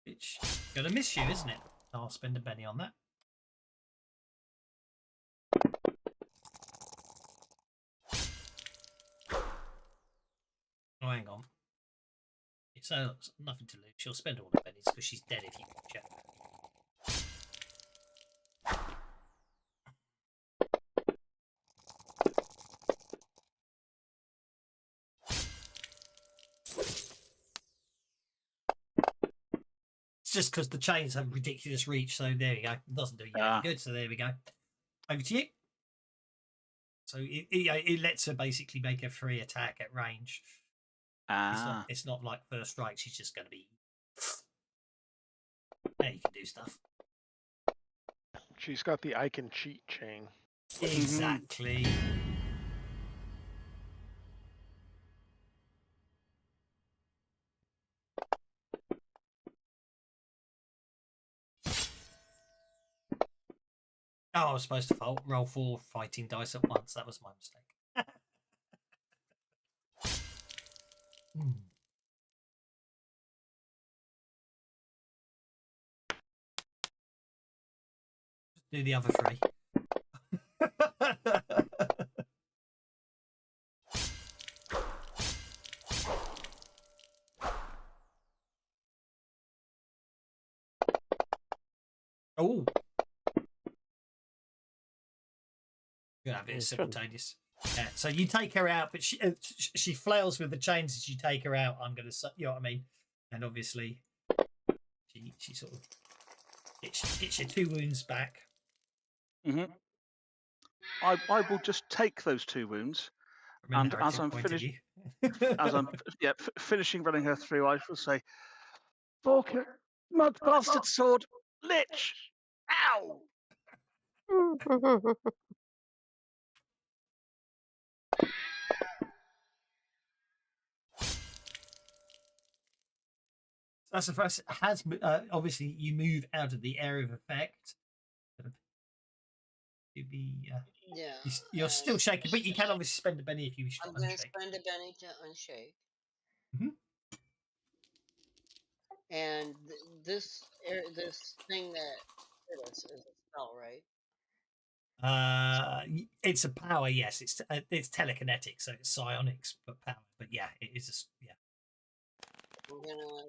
S1: It's gonna miss you, isn't it? I'll spend a penny on that. Oh, hang on. It's nothing to lose. She'll spend all the pennies because she's dead if you catch her. It's just because the chains have ridiculous reach, so there we go. It doesn't do you any good, so there we go. Over to you. So it lets her basically make a free attack at range. It's not like first strike. She's just going to be. There you can do stuff.
S5: She's got the I can cheat chain.
S1: Exactly. Oh, I was supposed to roll 4 fighting dice at once. That was my mistake. Do the other 3. Oh. Could have it
S2: Oh,
S1: as
S2: fun.
S1: simultaneous. Yeah. So you take her out, but she flails with the chains as you take her out. I'm gonna, you know what I mean? And obviously, she sort of hits your 2 wounds back.
S4: Hmm. I will just take those 2 wounds,
S1: From a
S4: and as
S1: narrative
S4: I'm
S1: point of
S4: finished,
S1: view.
S4: as I'm finishing running her through, I will say, "Fork, mud bastard sword, lich, ow!"
S1: That's the first. Has obviously you move out of the area of effect. To be,
S3: Yeah.
S1: you're still
S3: and
S1: shaking, but you can obviously spend a penny if you wish to
S3: I'm going to
S1: unshake.
S3: spend a penny to unshake.
S1: Mhm.
S3: And this thing that hit us is a spell, right?
S1: It's a power. Yes, it's telekinetic, so it's psionics, but power. But yeah, it is. Yeah.
S3: I'm gonna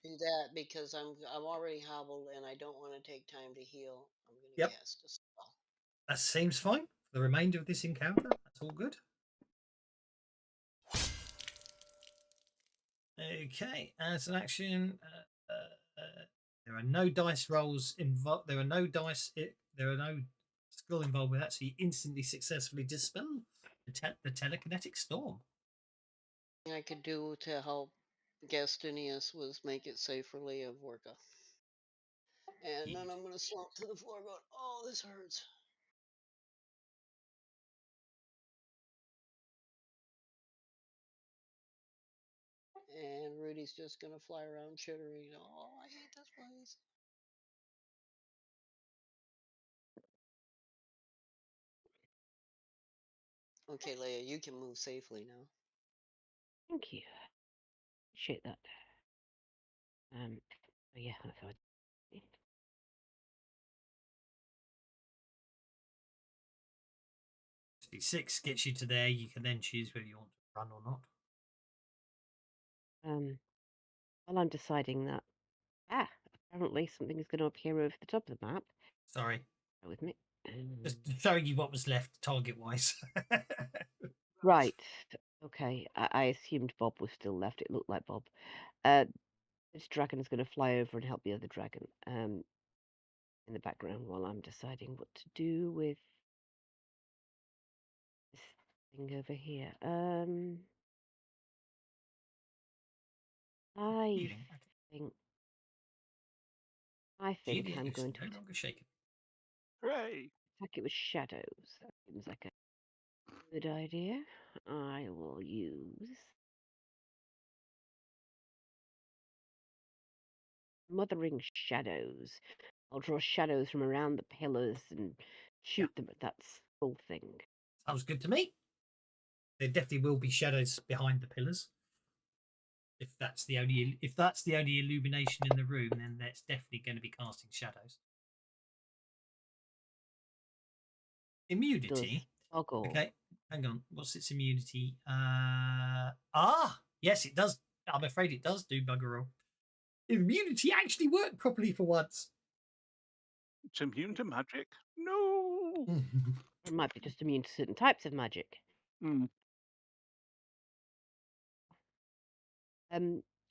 S3: do that because I'm already hobbled and I don't want to take time to heal. I'm gonna
S1: Yep.
S3: cast a spell.
S1: That seems fine for the remainder of this encounter. That's all good. Okay, as an action, there are no dice rolls involved. There are no dice. There are no skill involved with that. So you instantly successfully dispel the telekinetic storm.
S3: Thing I could do to help Gastinius was make it safe for Leah of Vorka. And then I'm gonna slump to the floor going, oh, this hurts. And Rudy's just gonna fly around chittering, oh, I hate this place. Okay, Leia, you can move safely now.
S2: Thank you. Appreciate that. Oh yeah, I thought.
S1: 6 gets you to there. You can then choose whether you want to run or not.
S2: While I'm deciding that, apparently something is going to appear over the top of the map.
S1: Sorry,
S2: Bear with me.
S1: just showing you what was left target-wise.
S2: Right. Okay. I assumed Bob was still left. It looked like Bob. This dragon is going to fly over and help the other dragon. In the background while I'm deciding what to do with this thing over here. I
S1: Healing. Okay.
S2: think
S1: Genius
S2: I'm
S1: is
S2: going to
S1: no longer shaken.
S4: Hooray!
S2: attack it with shadows. That seems like a good idea. I will use Mothering Shadows. I'll draw shadows from around the pillars and shoot them at that skull thing.
S1: Sounds good to me. There definitely will be shadows behind the pillars. If that's the only illumination in the room, then that's definitely going to be casting shadows. Immunity.
S2: Boggle.
S1: Okay, hang on. What's its immunity? Yes, it does. I'm afraid it does do bugger all. Immunity actually worked properly for once.
S4: It's immune to magic. No.
S2: It might be just immune to certain types of magic.
S4: Mm.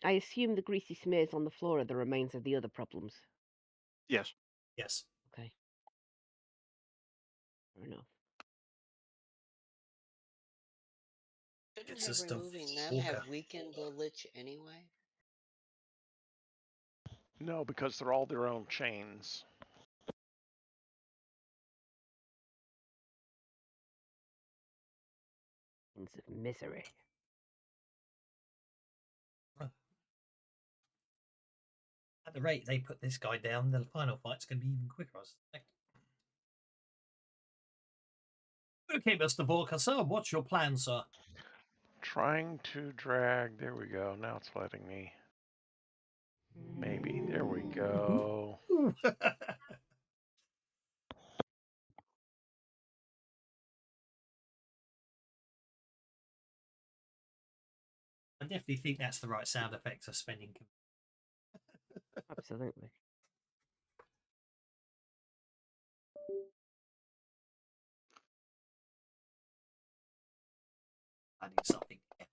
S2: I assume the greasy smears on the floor are the remains of the other problems.
S4: Yes.
S1: Yes.
S2: Okay. Fair enough.
S3: Shouldn't
S1: It's
S3: have
S1: just a
S3: removing them
S1: walker.
S3: have weakened the lich anyway?
S5: No, because they're all their own chains.
S2: Chains of misery.
S1: At the rate they put this guy down, the final fight's going to be even quicker, I suspect. Okay, Mr. Walker, sir, what's your plan, sir?
S5: Trying to drag. There we go. Now it's letting me. Maybe. There we go.
S1: I definitely think that's the right sound effect for spending.
S2: Absolutely.
S1: Planning something epic.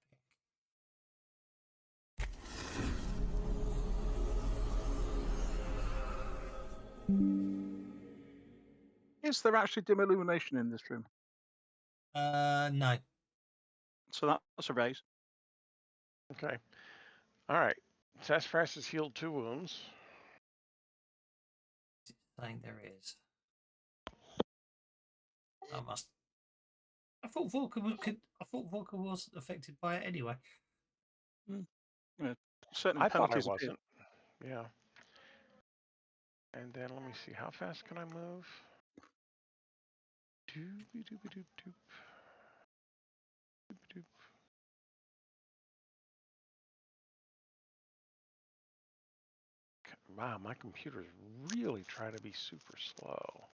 S4: Is there actually dim illumination in this room?
S1: No.
S4: So that's a raise.
S5: Okay. All right. Sassafras has healed 2 wounds.
S1: Saying there is. I thought Volker was affected by it anyway.
S4: Yeah, certain
S5: I thought I
S4: penalties appear.
S5: wasn't. Yeah. And then let me see. How fast can I move? Doop-a-doop-a-doop-doop. Doop-a-doop. Wow, my computer's really trying to be super slow.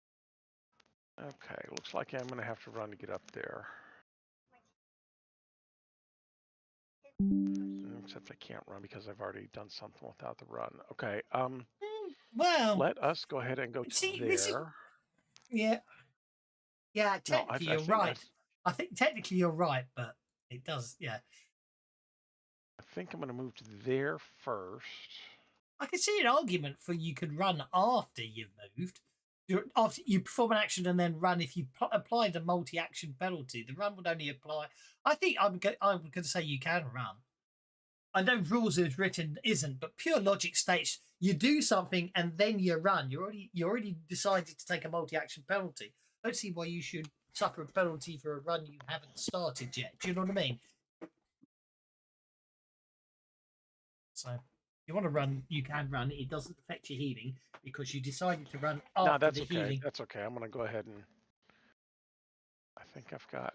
S5: Okay, looks like I'm going to have to run to get up there. Except I can't run because I've already done something without the run. Okay,
S1: Well,
S5: let us go ahead and go to
S1: see,
S5: there.
S1: this is yeah.
S5: No,
S1: Technically, you're right. I think technically you're right, but it does. Yeah,
S5: I think I'm going to move to there first.
S1: I can see an argument for you could run after you've moved. After you perform an action and then run, if you applied a multi-action penalty, the run would only apply. I think I'm going to say you can run. I know rules as written isn't, but pure logic states you do something and then you run. You already decided to take a multi-action penalty. I don't see why you should suffer a penalty for a run you haven't started yet. Do you know what I mean? So, if you want to run, you can run. It doesn't affect your healing because you decided to run after
S5: No, that's
S1: the
S5: okay.
S1: healing.
S5: That's okay. I'm going to go ahead and I think I've got.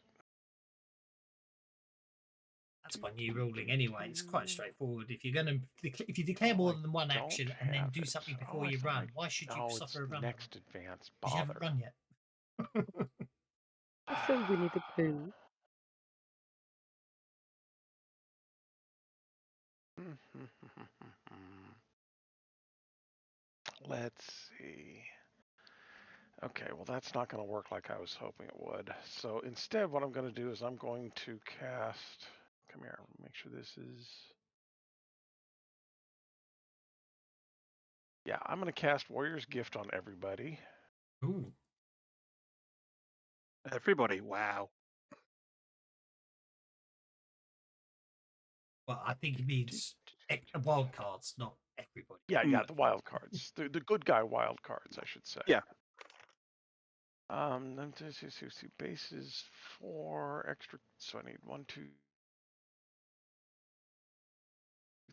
S1: That's my new ruling anyway. It's quite straightforward. If you're going to, if you declare more than one action and then do something before you run, why should you suffer a run?
S5: Next advance.
S1: Because you haven't run yet.
S2: So Winnie the Pooh.
S5: Let's see. Okay, well that's not going to work like I was hoping it would. So instead what I'm going to do is I'm going to cast, come here, make sure this is, yeah, I'm going to cast Warrior's Gift on everybody.
S1: Ooh.
S4: Everybody, wow.
S1: Well, I think it means wild cards, not everybody.
S5: Yeah, the wild cards. The good guy wild cards, I should say.
S4: Yeah.
S5: Then see bases 4 extra, so I need 1, 2,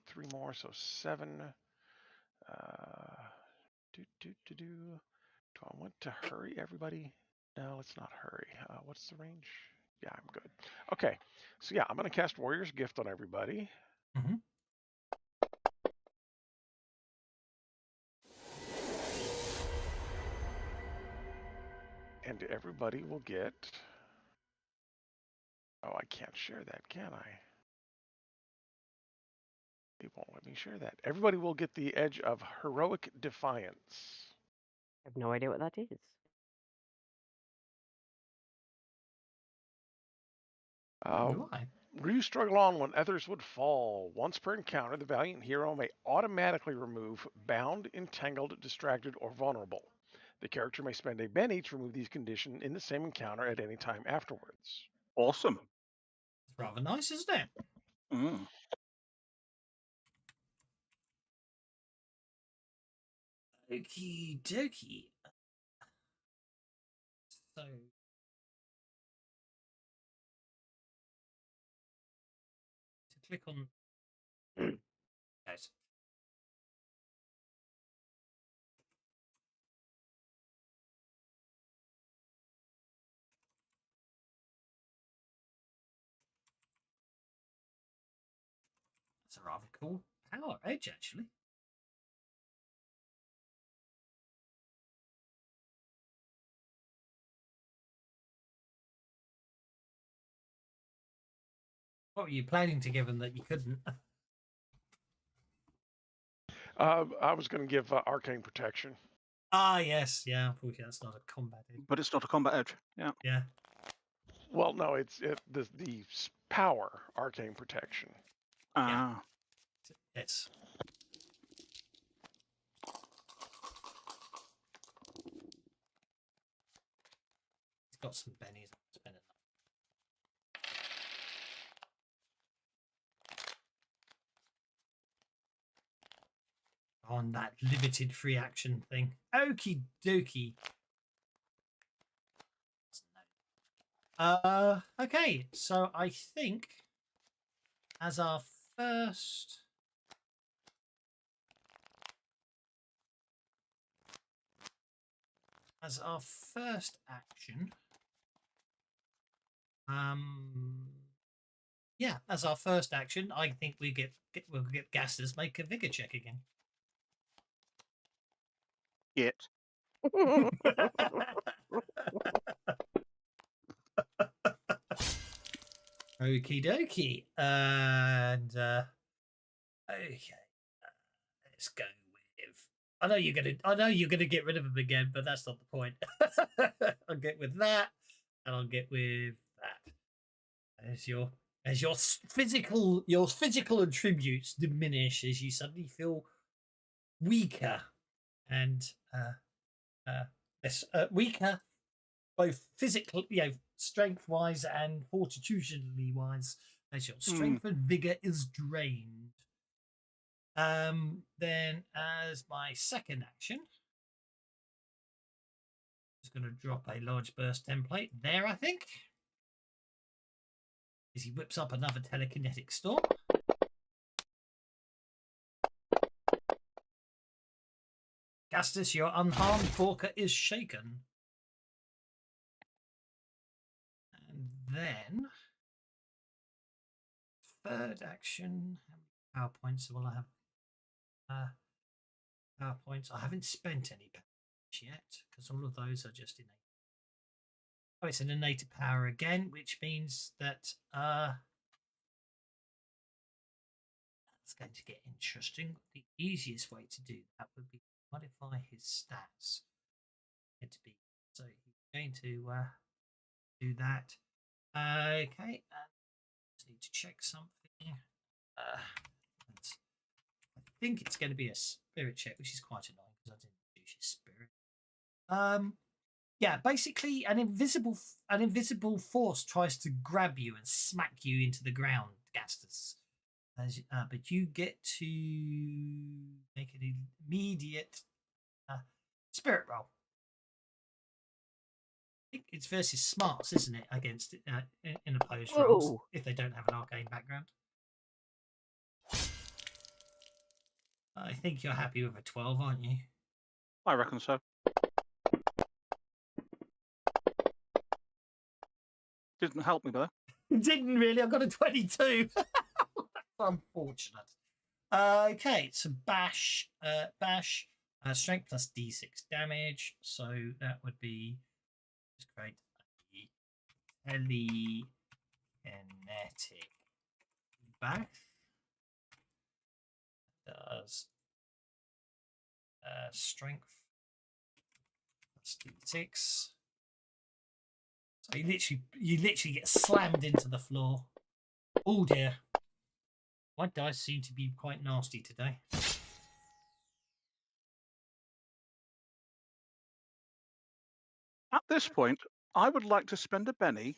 S5: 3 more, so 7. Do I want to hurry everybody? No, let's not hurry. What's the range? Yeah, I'm good. Okay, so yeah, I'm going to cast Warrior's Gift on everybody.
S1: Mm-hmm.
S5: And everybody will get... Oh, I can't share that, can I? It won't let me share that. Everybody will get the edge of Heroic Defiance.
S2: I have no idea what that is.
S1: Why?
S5: You struggle on when others would fall. Once per encounter, the valiant hero may automatically remove bound, entangled, distracted, or vulnerable. The character may spend a penny to remove these conditions in the same encounter at any time afterwards.
S4: Awesome.
S1: It's rather nice, isn't it?
S4: Mm.
S1: Okie dokie. So. To click on. Guys. That's a rather cool power edge, actually. What were you planning to give them that you couldn't?
S5: I was going to give Arcane Protection.
S1: Ah, yes. Yeah, unfortunately, that's not a combat edge.
S4: But it's not a combat edge. Yeah.
S1: Yeah.
S5: Well, no, it's the power arcane protection.
S4: Ah.
S1: It's he's got some bennies. Spend it. On that limited free action thing. Okie dokie. Okay, so I think as our first action, yeah, as our first action, I think we'll get Gastas make a vigor check again.
S4: It.
S1: Okie dokie. And okay. Let's go with I know you're gonna get rid of him again, but that's not the point. I'll get with that, and I'll get with that. As your physical attributes diminish as you suddenly feel weaker and less weaker, both physically, strength wise and fortitudinally wise, as your strength and vigor is drained. Then as my second action, I'm just going to drop a large burst template there, I think. As he whips up another telekinetic storm. Gastus, your unharmed Forker is shaken. And then third action, how many power points will I have? Power points. I haven't spent any power points yet because all of those are just innate. Oh, it's an innate power again, which means that that's going to get interesting. The easiest way to do that would be to modify his stats. So he's going to do that. Okay, just need to check something. I think it's going to be a spirit check, which is quite annoying because I didn't use his spirit. Yeah, basically an invisible force tries to grab you and smack you into the ground, Gastus. But you get to make an immediate spirit roll. I think it's versus smarts, isn't it, against in opposed rolls if they don't have an arcane background. I think you're happy with a 12, aren't you?
S4: I reckon so. Didn't help me, though.
S1: Didn't really. I got a 22. That's unfortunate. Okay, so bash, strength plus d6 damage. So that would be just create a telekinetic bash. Does strength plus d6. So you literally get slammed into the floor. Oh dear. My dice seem to be quite nasty today.
S4: At this point, I would like to spend a penny.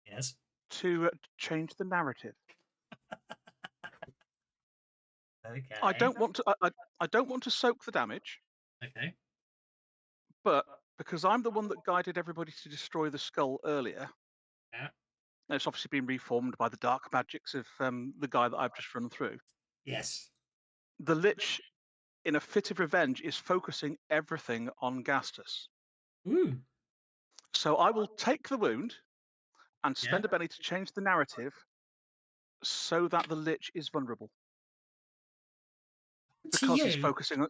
S1: Yes.
S4: To change the narrative.
S1: Okay.
S4: I don't want to. I don't want to soak the damage.
S1: Okay.
S4: But because I'm the one that guided everybody to destroy the skull earlier.
S1: Yeah.
S4: It's obviously been reformed by the dark magics of the guy that I've just run through.
S1: Yes.
S4: The Lich, in a fit of revenge, is focusing everything on Gastus.
S1: Ooh.
S4: So I will take the wound and spend a penny to change the narrative so that the Lich is vulnerable. Because he's focusing on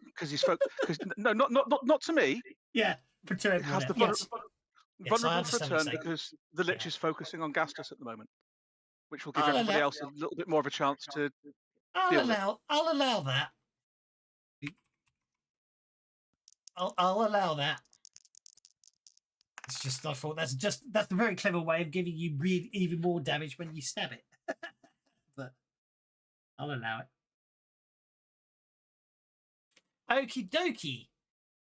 S4: no, not to me.
S1: Yeah, for to everyone.
S4: It has the vulnerable for a turn because the Lich is focusing on Gastus at the moment, which will give everybody else a little bit more of a chance to deal with it.
S1: I'll allow that. I'll allow that. It's just I thought that's a very clever way of giving you even more damage when you stab it. But I'll allow it. Okie dokie.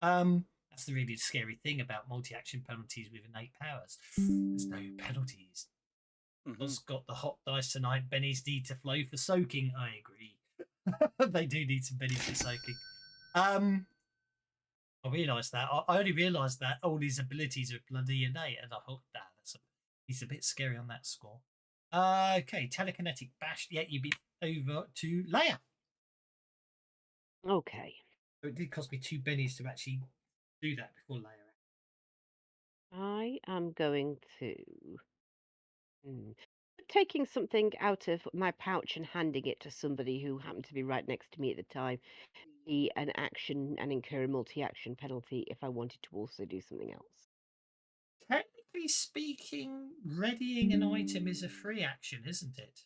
S1: That's the really scary thing about multi-action penalties with innate powers. There's no penalties. Just got the hot dice tonight. Bennies need to flow for soaking. I agree. They do need some bennies for soaking. I realised that. I only realised that all his abilities are bloody innate, and I thought, he's a bit scary on that score. Okay, telekinetic bash. Yeah, you've been over to Leia.
S2: Okay.
S1: So it did cost me 2 bennies to actually do that before Leia.
S2: I am going to taking something out of my pouch and handing it to somebody who happened to be right next to me at the time. Be an action and incur a multi-action penalty if I wanted to also do something else.
S1: Technically speaking, readying an item is a free action, isn't it?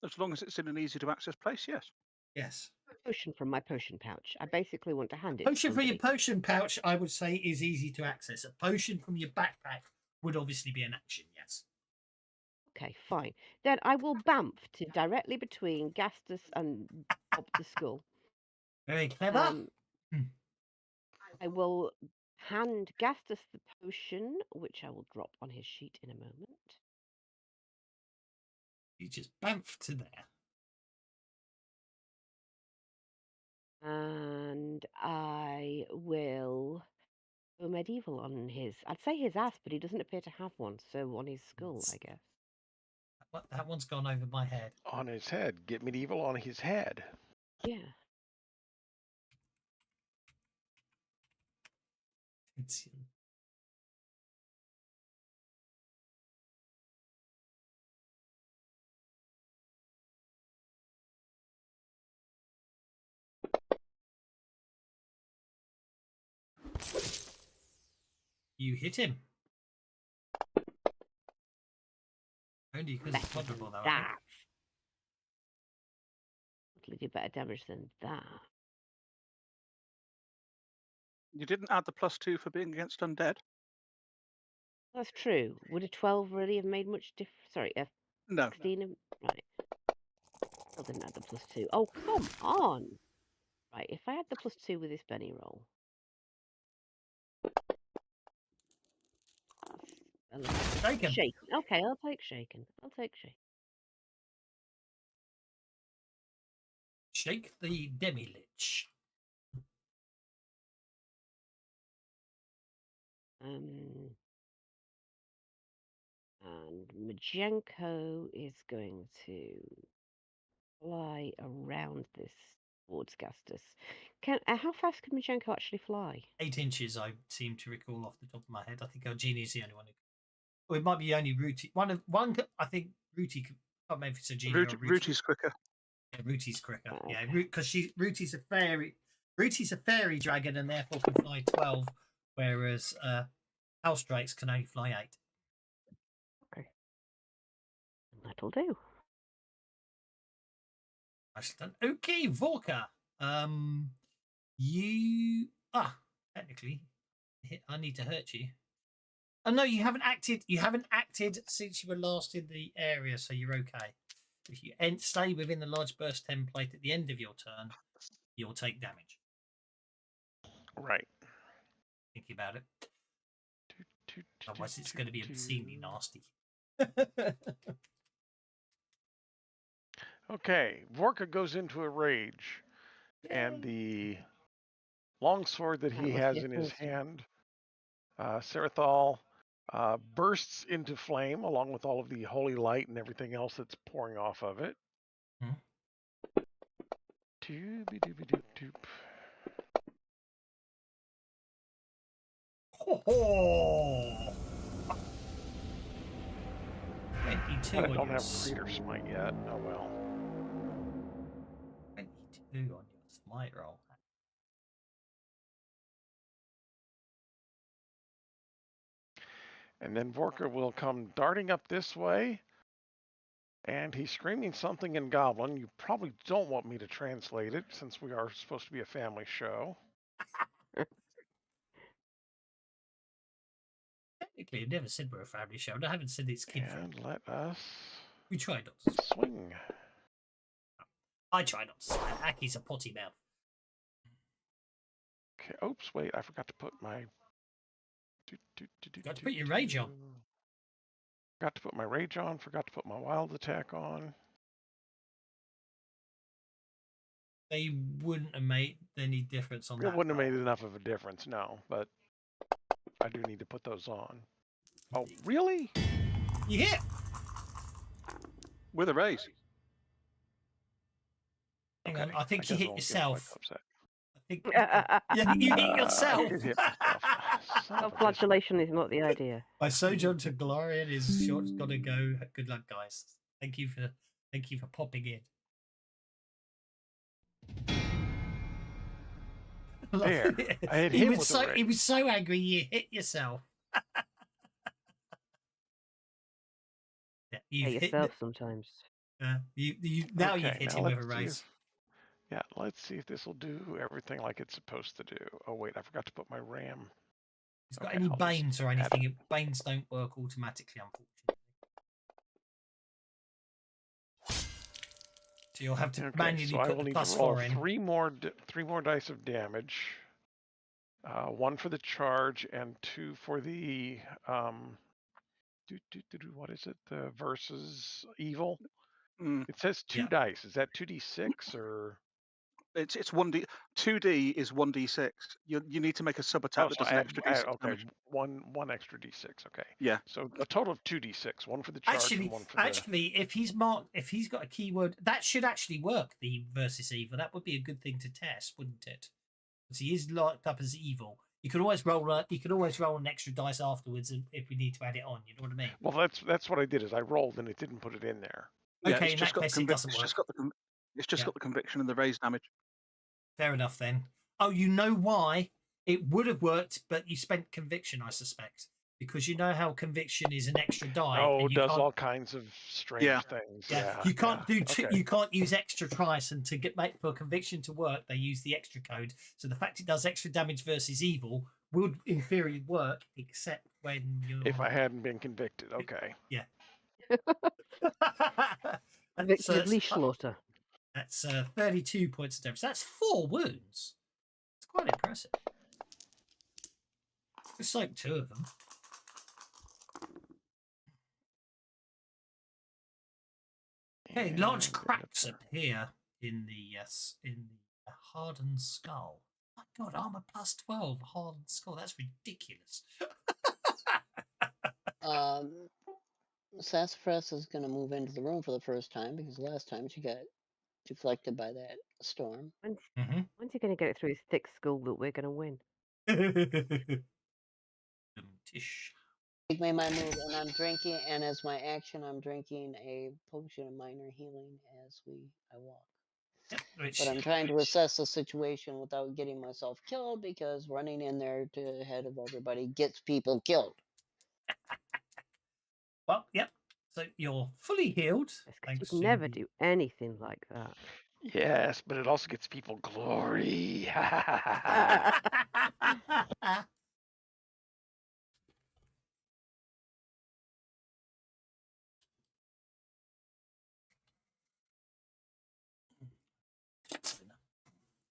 S4: As long as it's in an easy to access place, yes.
S1: Yes.
S2: Potion from my potion pouch. I basically want to hand it
S1: Potion
S2: to
S1: from your
S2: somebody.
S1: potion pouch, I would say, is easy to access. A potion from your backpack would obviously be an action, yes.
S2: Okay, fine. Then I will bamf to directly between Gastus and Bob the Skull.
S1: Very clever.
S2: I will hand Gastus the potion, which I will drop on his sheet in a moment.
S1: You just bamf to there.
S2: And I will go medieval on his. I'd say his ass, but he doesn't appear to have one, so on his skull, I guess.
S1: That one's gone over my head.
S5: On his head. Get medieval on his head.
S2: Yeah.
S1: It's You hit him. Only because it's
S2: Better than
S1: vulnerable, though. I think.
S2: that. Totally do better damage than that.
S4: You didn't add the +2 for being against undead?
S2: That's true. Would a 12 really have made much difference? Sorry, a
S4: No.
S2: 16? Right. Still didn't add the +2. Oh, come on! Right, if I had the +2 with this Benny roll.
S1: Shaken.
S2: Shaken. Okay, I'll take shaken. I'll take shaken.
S1: Shake the demi-lich.
S2: And Majenko is going to fly around this towards Gastus. How fast can Majenko actually fly?
S1: 8 inches, I seem to recall off the top of my head. I think Eugenie is the only one who. Or it might be only Rooty. One. I think Rooty. I don't know if it's Eugenie or Rooty.
S4: Rooty's quicker.
S1: Yeah, Rooty's quicker.
S2: Oh,
S1: Yeah,
S2: okay.
S1: because Rooty's a fairy. Rooty's a fairy dragon and therefore can fly 12, whereas House Drakes can only fly 8.
S2: Okay. That'll do.
S1: Nicely done. Okay, Vorka. You technically, I need to hurt you. Oh no, you haven't acted. You haven't acted since you were last in the area, so you're okay. If you stay within the large burst template at the end of your turn, you'll take damage.
S5: Right.
S1: Thinking about it. Otherwise, it's going to be obscenely nasty.
S5: Okay, Vorka goes into a rage, and the longsword that he
S2: was
S5: has
S2: his
S5: in his
S2: first.
S5: hand, Serethal, bursts into flame along with all of the holy light and everything else that's pouring off of it. Doop-a-doop-a-doop-doop.
S1: Oh, 22
S5: I
S1: on
S5: don't
S1: your
S5: have Creator Smite yet. Oh well.
S1: 22 on your smite roll.
S5: And then Vorka will come darting up this way, and he's screaming something in Goblin. You probably don't want me to translate it, since we are supposed to be a family show.
S1: Technically, I've never said we're a family show. I haven't said it's kid
S5: And
S1: friendly.
S5: let us
S1: We try not to swear.
S5: Swing.
S1: I try not to swear. Aki's a potty mouth.
S5: Okay. Oops. Wait. I forgot to put my.
S1: Got to put your rage on.
S5: Forgot to put my rage on. Forgot to put my wild attack on.
S1: They wouldn't have made any difference on
S5: It
S1: that.
S5: wouldn't have
S1: roll.
S5: made enough of a difference, no. But I do need to put those on. Oh, really?
S1: You hit.
S4: With a raise.
S1: Hang on,
S5: Okay,
S1: I think you
S5: guess I
S1: hit
S5: won't get
S1: yourself.
S5: quite upset.
S1: I think yeah, you hit
S5: I
S1: yourself.
S5: did hit myself. Son of a
S2: Self-flagellation is not the idea.
S1: My sojourn to Glorian is short. Got to go. Good luck, guys. Thank you for popping in.
S5: There. I hit
S1: he
S5: him
S1: was
S5: with
S1: so
S5: a
S1: he
S5: rage.
S1: was so angry you hit yourself. Yeah, you've
S2: Hit
S1: hit
S2: yourself sometimes.
S1: you now you've
S5: Okay,
S1: hit
S5: now
S1: him with a
S5: let's see
S1: raise.
S5: if- Yeah, let's see if this will do everything like it's supposed to do. Oh, wait, I forgot to put my RAM.
S1: He's got
S5: Okay,
S1: any
S5: I'll just
S1: banes or
S5: add it.
S1: anything? Banes don't work automatically, unfortunately. So you'll have to
S5: Okay,
S1: manually
S5: so I
S1: put
S5: will
S1: the
S5: need to
S1: plus
S5: roll
S1: 4 in.
S5: three more dice of damage. One for the charge and two for the what is it? The versus evil.
S4: Mm.
S5: It says two
S1: Yeah.
S5: dice. Is that 2d6 or?
S4: It's 1D. 2D is 1d6. You need to make a sub attack that
S5: so
S4: does an extra d6
S5: okay,
S4: damage.
S5: one extra d6. Okay.
S4: Yeah.
S5: So a total of 2d6. One for the charge and one for the.
S1: Actually, if he's got a keyword, that should actually work. The versus evil. That would be a good thing to test, wouldn't it? Because he is locked up as evil. You could always roll. You could always roll an extra dice afterwards, if we need to add it on. You know what I mean?
S5: Well, that's what I did. Is I rolled and it didn't put it in there.
S4: Yeah,
S1: Okay,
S4: it's
S1: in
S4: just
S1: that
S4: got
S1: case,
S4: the
S1: it doesn't
S4: it's
S1: work.
S4: just got the it's just
S1: Yeah.
S4: got the conviction and the raise damage.
S1: Fair enough then. Oh, you know why? It would have worked, but you spent conviction, I suspect, because you know how conviction is an extra die.
S5: Oh,
S1: and
S5: it
S1: you
S5: does
S1: can't,
S5: all kinds of strange
S4: Yeah.
S5: things.
S1: yeah,
S5: Yeah.
S1: you can't do two,
S5: Okay.
S1: you can't use extra twice, and for conviction to work, they use the extra code. So the fact it does extra damage versus evil would, in theory, work, except when you're.
S5: If I hadn't been convicted, okay.
S1: Yeah.
S2: Convictedly slaughter.
S1: That's 32 points of damage. That's 4 wounds. It's quite impressive. It's like 2 of them. Okay, large
S5: And
S1: cracks appear in the hardened skull. My God, armor plus 12, hardened skull. That's ridiculous.
S3: Sassafras is going to move into the room for the first time because last time she got deflected by that storm.
S2: When's he going to get it through his thick skull that we're going to win?
S1: Tish.
S3: Take my move, and I'm drinking, and as my action, I'm drinking a potion of minor healing as I walk.
S1: Yep, which,
S3: But I'm trying to assess the situation without getting myself killed because running in there to the head of everybody gets people killed.
S1: well, yep. So you're fully healed.
S2: You can never do anything like that.
S5: Yes, but it also gets people glory.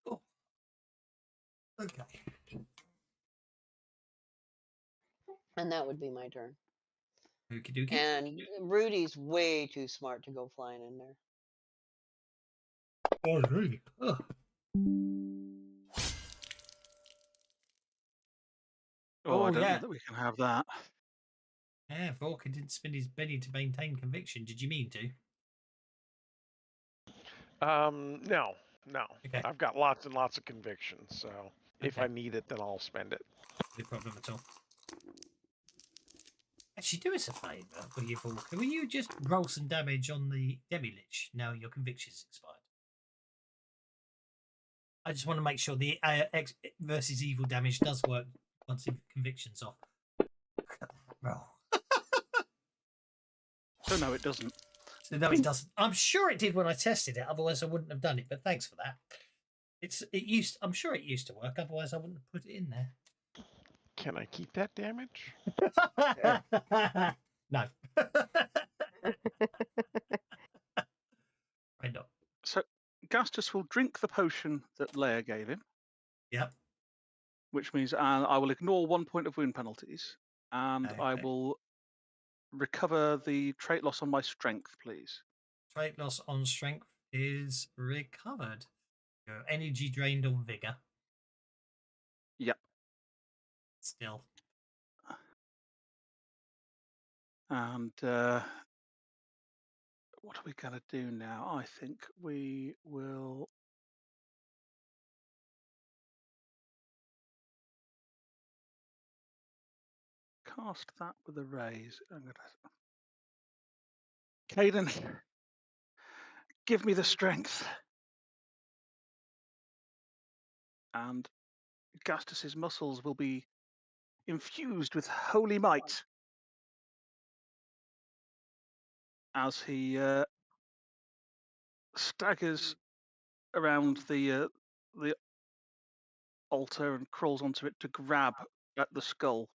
S1: Oh. Okay.
S3: And that would be my turn.
S1: Okie dokie.
S3: And Rudy's way too smart to go flying in there.
S1: Oh, really? Oh.
S4: Oh, I don't
S1: yeah.
S4: know that we can have that.
S1: Yeah, Vorka didn't spend his penny to maintain conviction. Did you mean to?
S5: No.
S1: Okay.
S5: I've got lots and lots of convictions, so if
S1: Okay.
S5: I need it, then I'll spend it.
S1: No problem at all. Actually, do us a favour, will you, Vorka? Will you just roll some damage on the Demi-Lich now your conviction's expired? I just want to make sure the X versus evil damage does work once the conviction's off. Roll.
S4: So no, it doesn't.
S1: So no, it doesn't. I'm sure it did when I tested it. Otherwise, I wouldn't have done it. But thanks for that. I'm sure it used to work. Otherwise, I wouldn't have put it in there.
S5: Can I keep that damage?
S1: No. Right up.
S4: So Gastus will drink the potion that Leia gave him,
S1: Yep.
S4: which means I will ignore 1 point of wound penalties, and I
S1: Okay.
S4: will recover the trait loss on my strength, please.
S1: Trait loss on strength is recovered. Your energy drained on vigor.
S4: Yep.
S1: Still.
S4: And what are we going to do now? I think we will cast that with a raise. I'm going to... Caden, give me the strength. And Gastus's muscles will be infused with holy might as he staggers around the altar and crawls onto it to grab at the skull.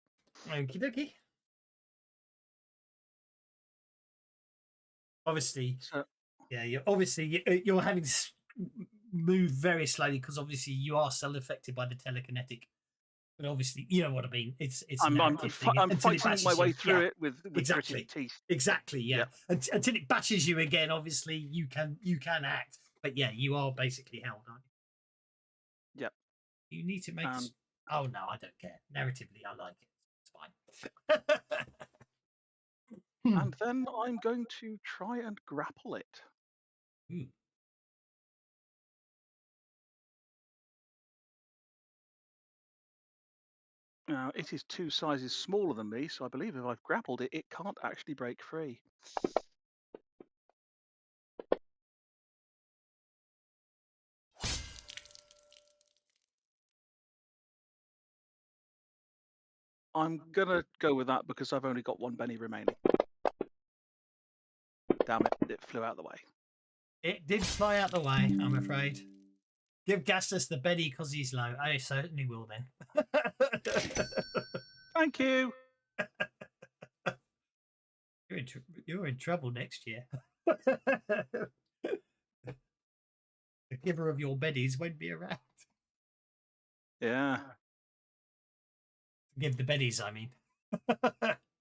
S1: Okie dokie. Obviously,
S4: So
S1: yeah, you're having to move very slowly because obviously you are still affected by the telekinetic. But obviously, you know what I mean. It's a
S4: I'm
S1: narrative thing
S4: I'm
S1: until it
S4: fighting my
S1: bashes
S4: way
S1: you.
S4: through
S1: Yeah,
S4: it with
S1: exactly.
S4: gritted teeth.
S1: Exactly, yeah.
S4: Yeah.
S1: Until it bashes you again, obviously you can act. But yeah, you are basically held, aren't you?
S4: Yep.
S1: You need to make. Oh no, I don't care. Narratively, I like it. It's fine.
S4: And then I'm going to try and grapple it.
S1: Ooh.
S4: Now, it is 2 sizes smaller than me, so I believe if I've grappled it, it can't actually break free. I'm going to go with that because I've only got 1 Benny remaining. Damn it, it flew out the way.
S1: It did fly out the way, I'm afraid. Give Gastus the Betty because he's low. I certainly will then.
S4: Thank you.
S1: You're in trouble next year. The giver of your beddies won't be around.
S4: Yeah.
S1: Give the beddies, I mean.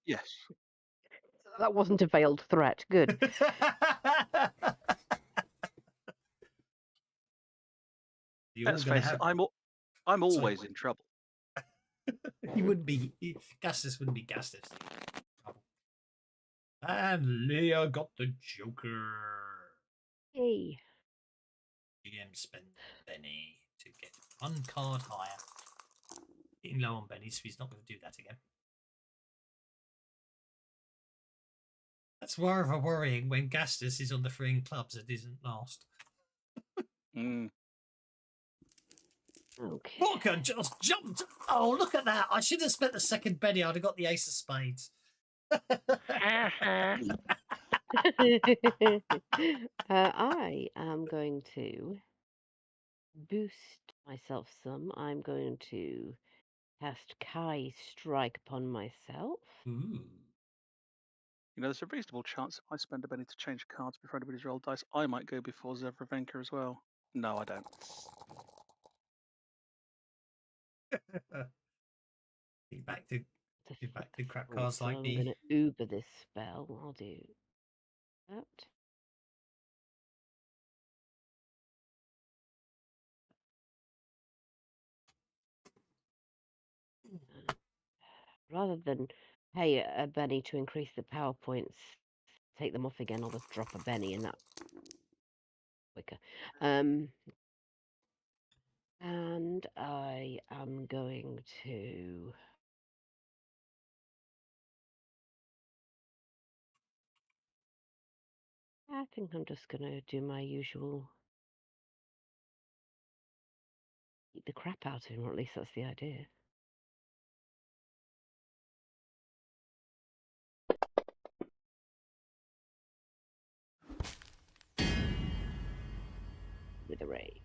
S4: Yes.
S2: That wasn't a veiled threat. Good.
S4: Let's face it, I'm always in trouble.
S1: He wouldn't be. Gastus wouldn't be Gastus. And Leah got the Joker.
S2: Hey.
S1: GM spent Benny to get 1 card higher. Getting low on Benny, so he's not going to do that again. That's rather worrying when Gastus is on the freeing clubs and isn't last.
S2: Okay.
S1: Walker just jumped. Oh, look at that. I should have spent the second Benny. I'd have got the ace of spades.
S2: I am going to boost myself some. I'm going to cast Kai Strike upon myself.
S1: Ooh.
S4: You know, there's a reasonable chance if I spend a Benny to change cards before anybody's rolled dice, I might go before Zevravenka as well. No, I don't.
S1: Get back to crap
S2: Oh,
S1: cards
S2: so
S1: like
S2: I'm
S1: me.
S2: going to Uber this spell. I'll do that. Rather than pay a Benny to increase the power points, take them off again, I'll just drop a Benny and that quicker. And I am going to I think I'm just going to do my usual eat the crap out of him, or at least that's the idea. With a ray.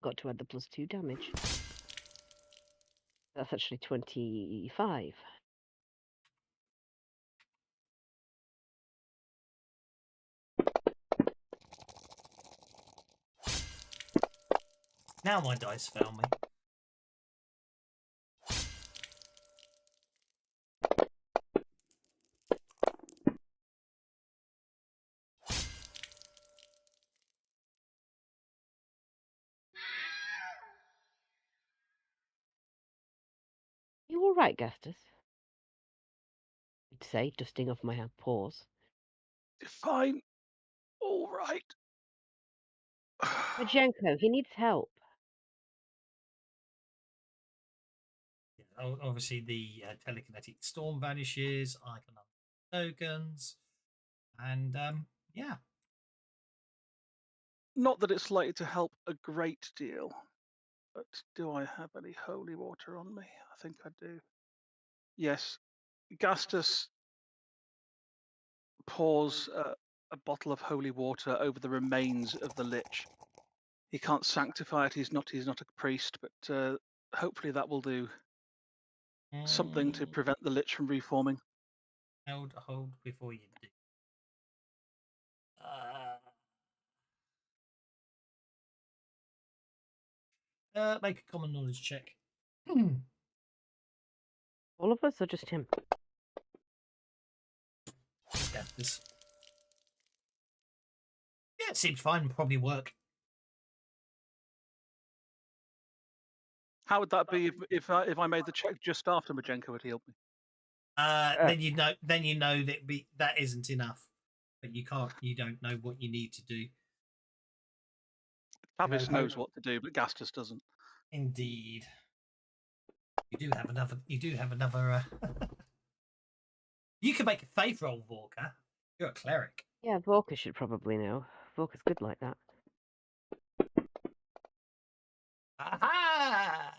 S2: Got to add the +2 damage. That's actually 25.
S1: Now my dice fail me.
S2: You all right, Gastus? I'd say, dusting off my paws.
S4: Fine. All right.
S2: Majenko, he needs help.
S1: Obviously, the telekinetic storm vanishes. I can unlock tokens, and yeah.
S4: Not that it's likely to help a great deal, but do I have any holy water on me? I think I do. Yes. Gastus pours a bottle of holy water over the remains of the lich. He can't sanctify it. He's not a priest, but hopefully that will do something to prevent the lich from reforming.
S1: Hold before you do. Make a common knowledge check.
S2: All of us, or just him?
S1: This. Yeah, it seems fine. Probably work.
S4: How would that be if I made the check just after Majenko had healed me?
S1: Then you know that isn't enough. But you don't know what you need to do.
S4: Travis knows what to do, but Gastus doesn't.
S1: Indeed. You do have another. You can make a faith roll, Vorka. You're a cleric.
S2: Yeah, Vorka should probably know. Vorka's good like that.
S1: Aha!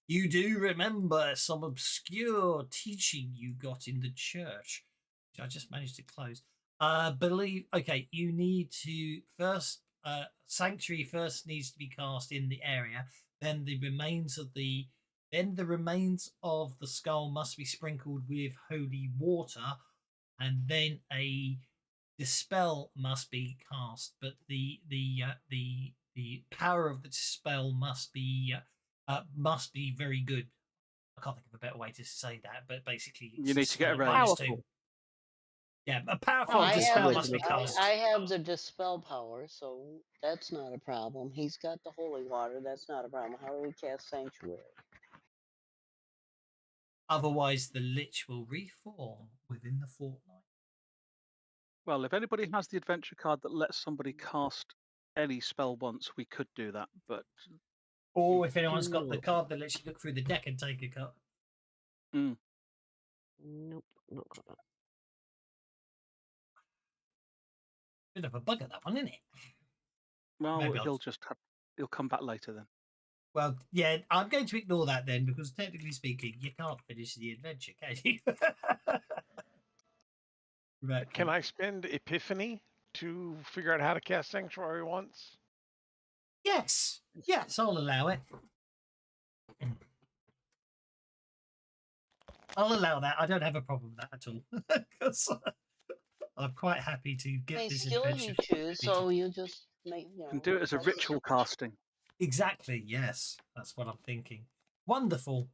S1: You do remember some obscure teaching you got in the church, which I just managed to close. Okay, you need to first sanctuary first needs to be cast in the area, then the remains of the skull must be sprinkled with holy water, and then a dispel must be cast, but the power of the dispel must be very good. I can't think of a better way to say that, but basically,
S4: You need to get around.
S2: Powerful.
S1: Yeah, a powerful
S2: Oh,
S1: dispel
S2: I
S1: must be cast.
S3: I have the dispel power, so that's not a problem. He's got the holy water. That's not a problem. How do we cast sanctuary?
S1: Otherwise, the lich will reform within the fortnight.
S4: Well, if anybody has the adventure card that lets somebody cast any spell once, we could do that. But
S1: or if anyone's got the card that lets you look through the deck and take a cut.
S2: Nope, not got that.
S1: Bit of a bugger, that one, isn't it?
S4: Well, he'll come back later then.
S1: Well, yeah, I'm going to ignore that then, because technically speaking, you can't finish the adventure, can you? Right.
S5: Can I spend Epiphany to figure out how to cast Sanctuary once?
S1: Yes, I'll allow it. I'll allow that. I don't have a problem with that at all. Because I'm quite happy to get
S3: How many
S1: this
S3: skills
S1: adventure.
S3: you choose, so you just make, you know.
S4: And do it as a ritual casting.
S1: Exactly, yes. That's what I'm thinking. Wonderful.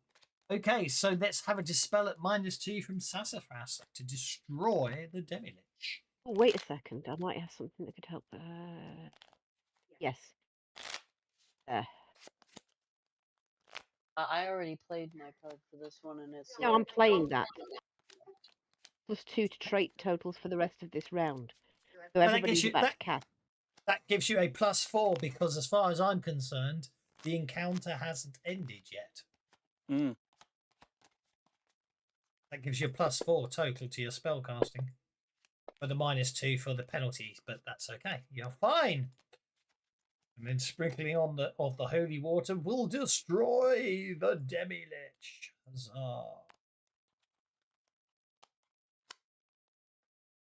S1: Okay, so let's have a dispel at -2 from Sassafras to destroy the Demi-Lich.
S2: Oh, wait a second. I might have something that could help. Yes.
S3: I already played my card for this one, and it's.
S2: No, I'm playing that. +2 to trait totals for the rest of this round. So everybody's about to cast.
S1: That gives you a +4 because, as far as I'm concerned, the encounter hasn't ended yet. That gives you a +4 total to your spell casting. For the -2 for the penalty, but that's okay. You're fine. And then sprinkling on of the holy water will destroy the Demi-Lich. Huzzah.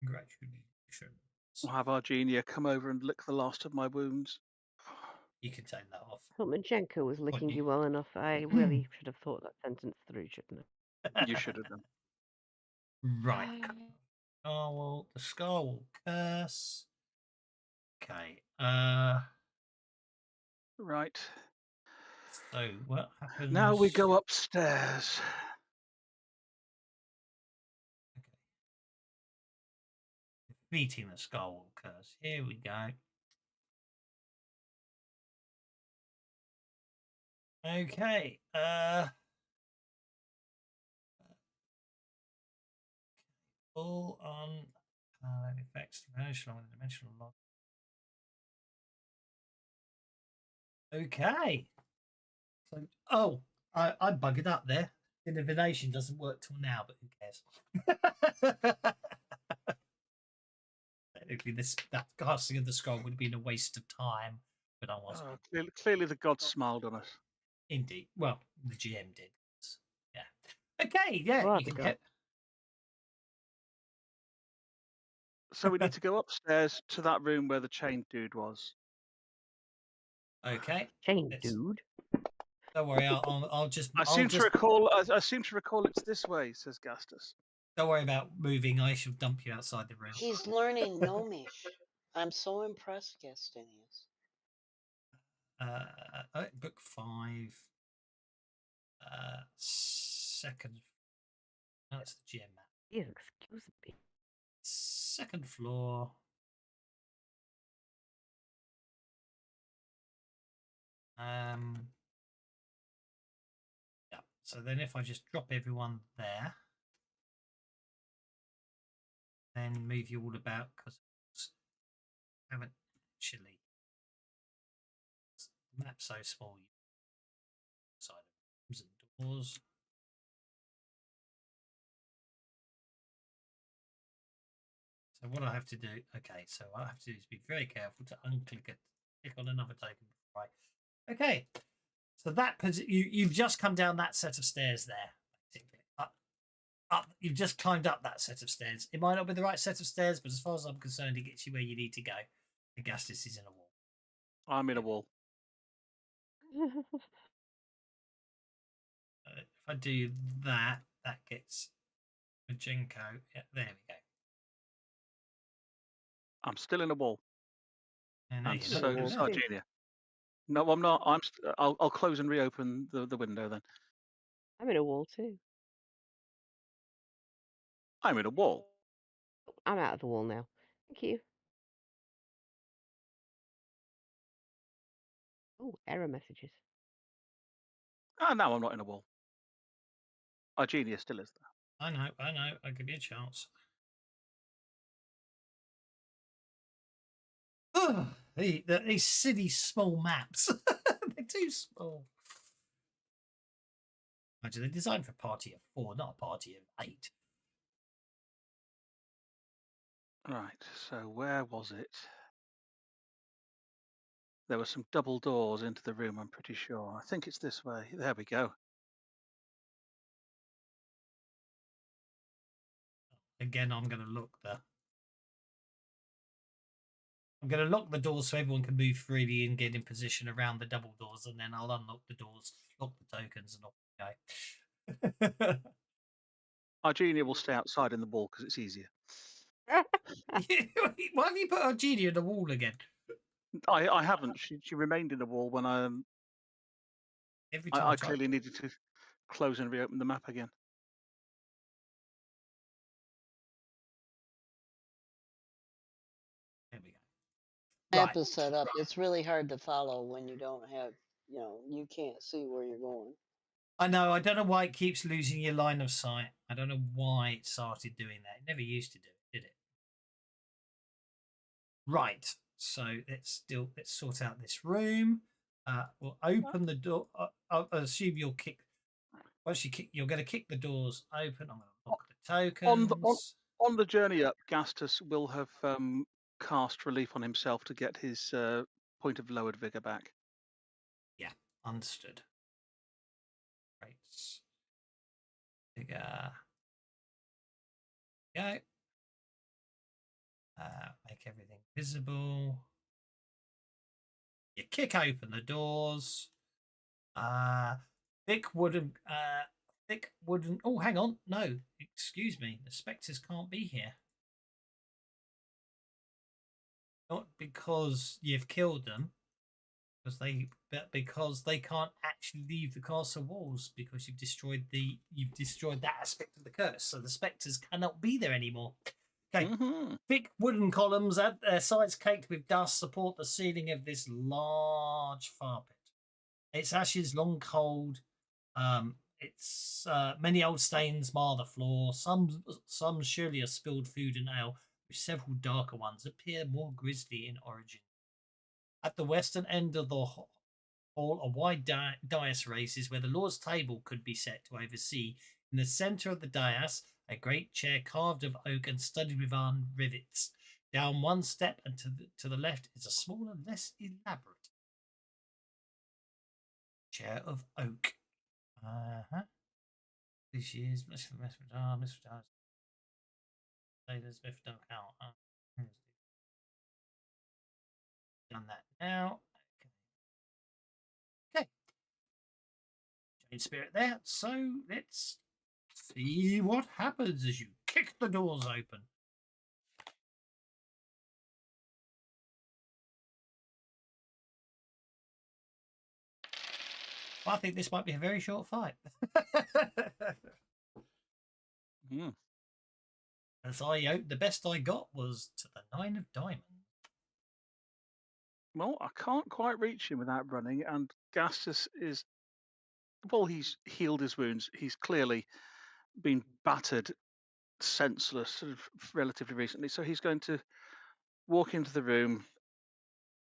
S1: Congratulations.
S4: I'll have Argenia come over and lick the last of my wounds.
S1: You can take that off.
S2: I thought Majenko was licking you well enough. I really should have thought that sentence through, shouldn't
S4: I? You should have done.
S1: Right. Scarwall, the Scarwall curse. Okay.
S4: Right.
S1: So what happens?
S4: Now we go upstairs.
S1: Okay. Defeating the Scarwall curse. Here we go. Okay. Full on effects, dimensional log. Okay. So, I buggered up there. The divination doesn't work till now, but who cares? Technically, that casting of the scroll would have been a waste of time, but I wasn't.
S4: Clearly, the gods smiled on us.
S1: Indeed. Well, the GM did. Yeah. Okay. Yeah.
S2: Well,
S1: You
S2: the
S1: can
S2: gods.
S4: So we need to go upstairs to that room where the chained dude was.
S1: Okay.
S2: Chain dude.
S1: Don't worry. I'll just.
S4: I seem to recall it's this way, says Gastus.
S1: Don't worry about moving. I shall dump you outside the room.
S3: He's learning Gnomish. I'm so impressed, Gastinius.
S1: Book 5. Second. That's the GM map.
S2: Yeah, excuse me.
S1: Second floor. Yeah. So then if I just drop everyone there, then move you all about because I haven't actually. The map's so small. Side of rooms and doors. So what I have to do, okay, so what I have to do is be very careful to unclick it, click on another token before I. Okay, so you've just come down that set of stairs there. Up, you've just climbed up that set of stairs. It might not be the right set of stairs, but as far as I'm concerned, it gets you where you need to go. The Gastus is in a wall.
S4: I'm in a wall.
S1: If I do that, that gets Majenko. Yeah, there we go.
S4: I'm still in a wall.
S1: And
S4: so Sardinia. No, I'm not. I'll close and reopen the window then.
S2: I'm in a wall too.
S4: I'm in a wall.
S2: I'm out of the wall now. Thank you. Oh, error messages.
S4: Now I'm not in a wall. Our genius still is there.
S1: I know. I'll give you a chance. Oh, these silly small maps. They're too small. Imagine they're designed for a party of 4, not a party of 8.
S4: Right, so where was it? There were some double doors into the room, I'm pretty sure. I think it's this way. There we go.
S1: Again, I'm going to look the doors so everyone can move freely and get in position around the double doors, and then I'll unlock the doors, lock the tokens, and off we go.
S4: Our genie will stay outside in the wall because it's easier.
S1: Why have you put our genie in the wall again?
S4: I haven't. She remained in the wall when
S1: Every time
S4: I clearly needed to close and reopen the map again.
S1: There we go.
S3: Map is set up. It's really hard to follow when you don't have, you can't see where you're going.
S1: I know. I don't know why it keeps losing your line of sight. I don't know why it started doing that. It never used to do it, did it? Right. So let's sort out this room. We'll open the door. I'll assume you'll kick. Once you kick, you're going to kick the doors open. I'm going to lock the tokens.
S4: On the journey up, Gastus will have cast relief on himself to get his point of lowered vigor back.
S1: Yeah, understood. Right. Vigor. Go. Make everything visible. You kick open the doors. Thick wooden. Oh, hang on. No, excuse me. The spectres can't be here. Not because you've killed them, because they can't actually leave the castle walls because you've destroyed that aspect of the curse. So the spectres cannot be there anymore. Okay.
S4: Mm-hmm.
S1: Thick wooden columns at their sides caked with dust support the ceiling of this large fire pit. Its ashes, long cold. It's many old stains mar the floor. Some surely are spilled food and ale, with several darker ones appear more grisly in origin. At the western end of the hall, a wide dais raises where the Lord's table could be set to oversee. In the centre of the dais, a great chair carved of oak and studded with iron rivets. Down one step and to the left is a smaller, less elaborate chair of oak. This year's Mr. Smith don't count. Done that now. Okay. Giant spirit there. So let's see what happens as you kick the doors open. I think this might be a very short fight.
S4: Mm.
S1: As the best I got was to the 9 of diamonds.
S4: Well, I can't quite reach him without running, and Gastus is, well, he's healed his wounds. He's clearly been battered senseless sort of relatively recently, so he's going to walk into the room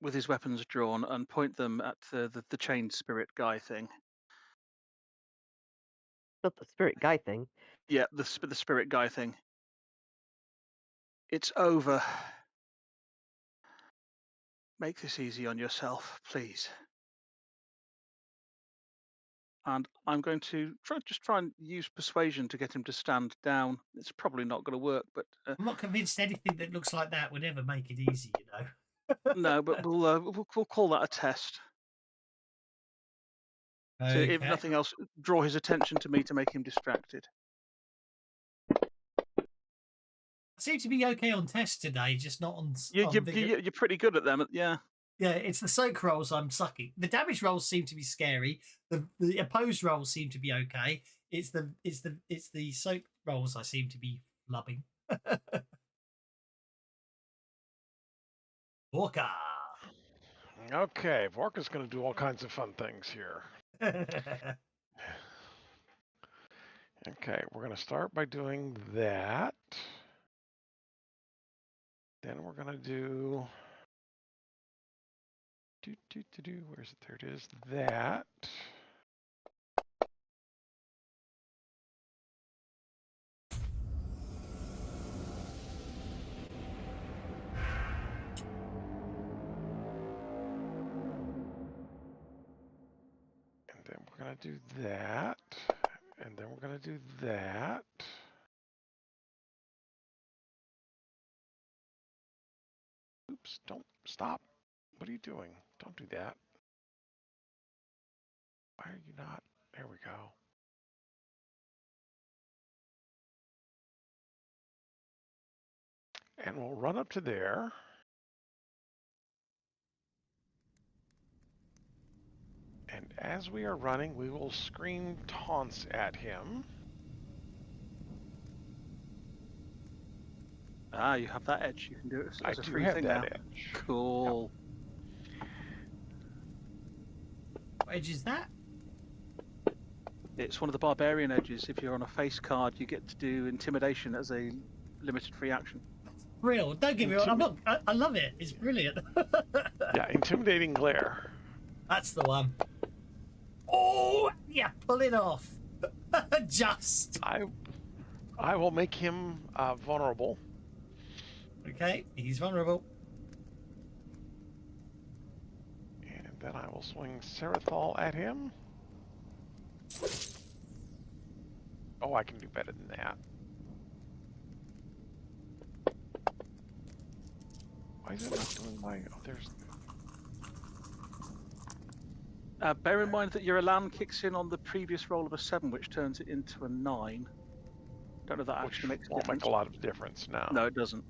S4: with his weapons drawn and point them at the chained spirit guy thing.
S2: Not the spirit guy thing.
S4: Yeah, the spirit guy thing. It's over. Make this easy on yourself, please. And I'm going to try and use persuasion to get him to stand down. It's probably not going to work, but
S1: I'm not convinced anything that looks like that would ever make it easy, you know.
S4: no. But we'll call that a test. To, if
S1: Okay.
S4: nothing else, draw his attention to me to make him distracted.
S1: I seem to be okay on tests today, just not on.
S4: You're pretty good at them. Yeah.
S1: Yeah, it's the soak rolls I'm sucking. The damage rolls seem to be scary. The opposed rolls seem to be okay. It's the soak rolls I seem to be flubbing. Walker.
S5: Okay, Vorka's going to do all kinds of fun things here. Okay, we're going to start by doing that. Then we're going to do... Where's it? There it is. That. And then we're going to do that. And then we're going to do that. Oops, don't stop. What are you doing? Don't do that. Why are you not? There we go. And we'll run up to there. And as we are running, we will scream taunts at him.
S4: Ah, you have that edge. You can do it as a
S5: I do
S4: free
S5: have
S4: thing
S5: that
S4: now.
S5: edge.
S4: Cool.
S1: What edge is that?
S4: It's one of the barbarian edges. If you're on a face card, you get to do intimidation as a limited free action.
S1: Real. Don't give me wrong. I love it. It's brilliant.
S5: Yeah, intimidating glare.
S1: That's the one. Oh, yeah, pull it off. Just.
S5: I will make him vulnerable.
S1: Okay, he's vulnerable.
S5: And then I will swing Serathol at him. Oh, I can do better than that. Why is it not doing my... Oh, there's...
S4: Bear in mind that your elan kicks in on the previous roll of a 7, which turns it into a 9. Don't know if that actually makes a
S5: won't
S4: difference.
S5: make a lot of difference now.
S4: No, it doesn't.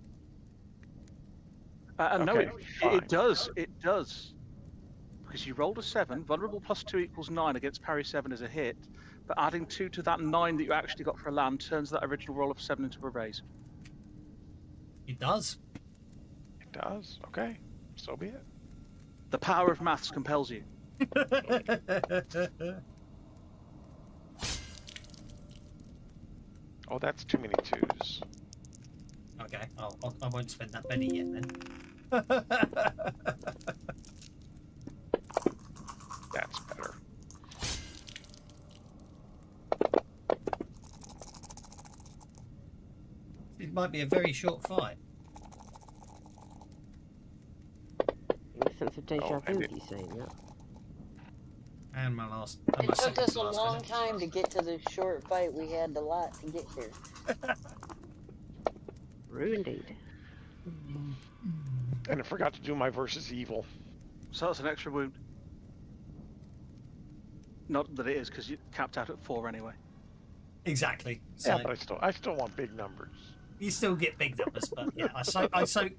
S4: No,
S5: Okay,
S4: it does. It does. because you rolled a 7. Vulnerable +2 equals 9 against parry 7 is a hit, but adding 2 to that 9 that you actually got for a land turns that original roll of 7 into a raise.
S1: It does.
S5: It does. Okay, so be it.
S4: The power of maths compels you.
S5: Oh, that's too many 2s.
S1: Okay, I won't spend that penny yet then.
S5: That's better.
S1: It might be a very short fight.
S2: In a sense of deja
S5: Oh,
S2: vu,
S5: and
S2: you saying that?
S1: And my last.
S3: It took us a long time to get to the short fight. We had a lot to get here.
S2: True indeed.
S5: And I forgot to do my versus evil.
S4: So that's an extra wound. Not that it is, because you capped out at 4 anyway.
S1: Exactly.
S5: Yeah,
S1: So
S5: but I still want big numbers.
S1: you still get big numbers, but yeah, I soak.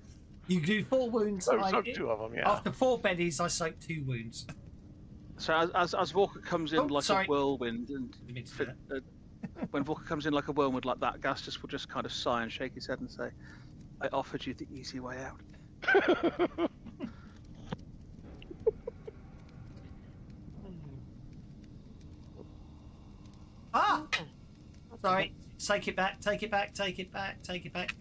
S1: You do 4 wounds.
S5: So 2 of them, yeah.
S1: After 4 bennies, I soak 2 wounds.
S4: So as Walker comes in like
S1: sorry.
S4: a whirlwind, and
S1: Didn't mean to do that.
S4: when Walker comes in like a whirlwind like that, Gastus will just kind of sigh and shake his head and say, "I offered you the easy way out."
S1: Ah! Sorry. Take it back. Take it back. Take it back. Take it back.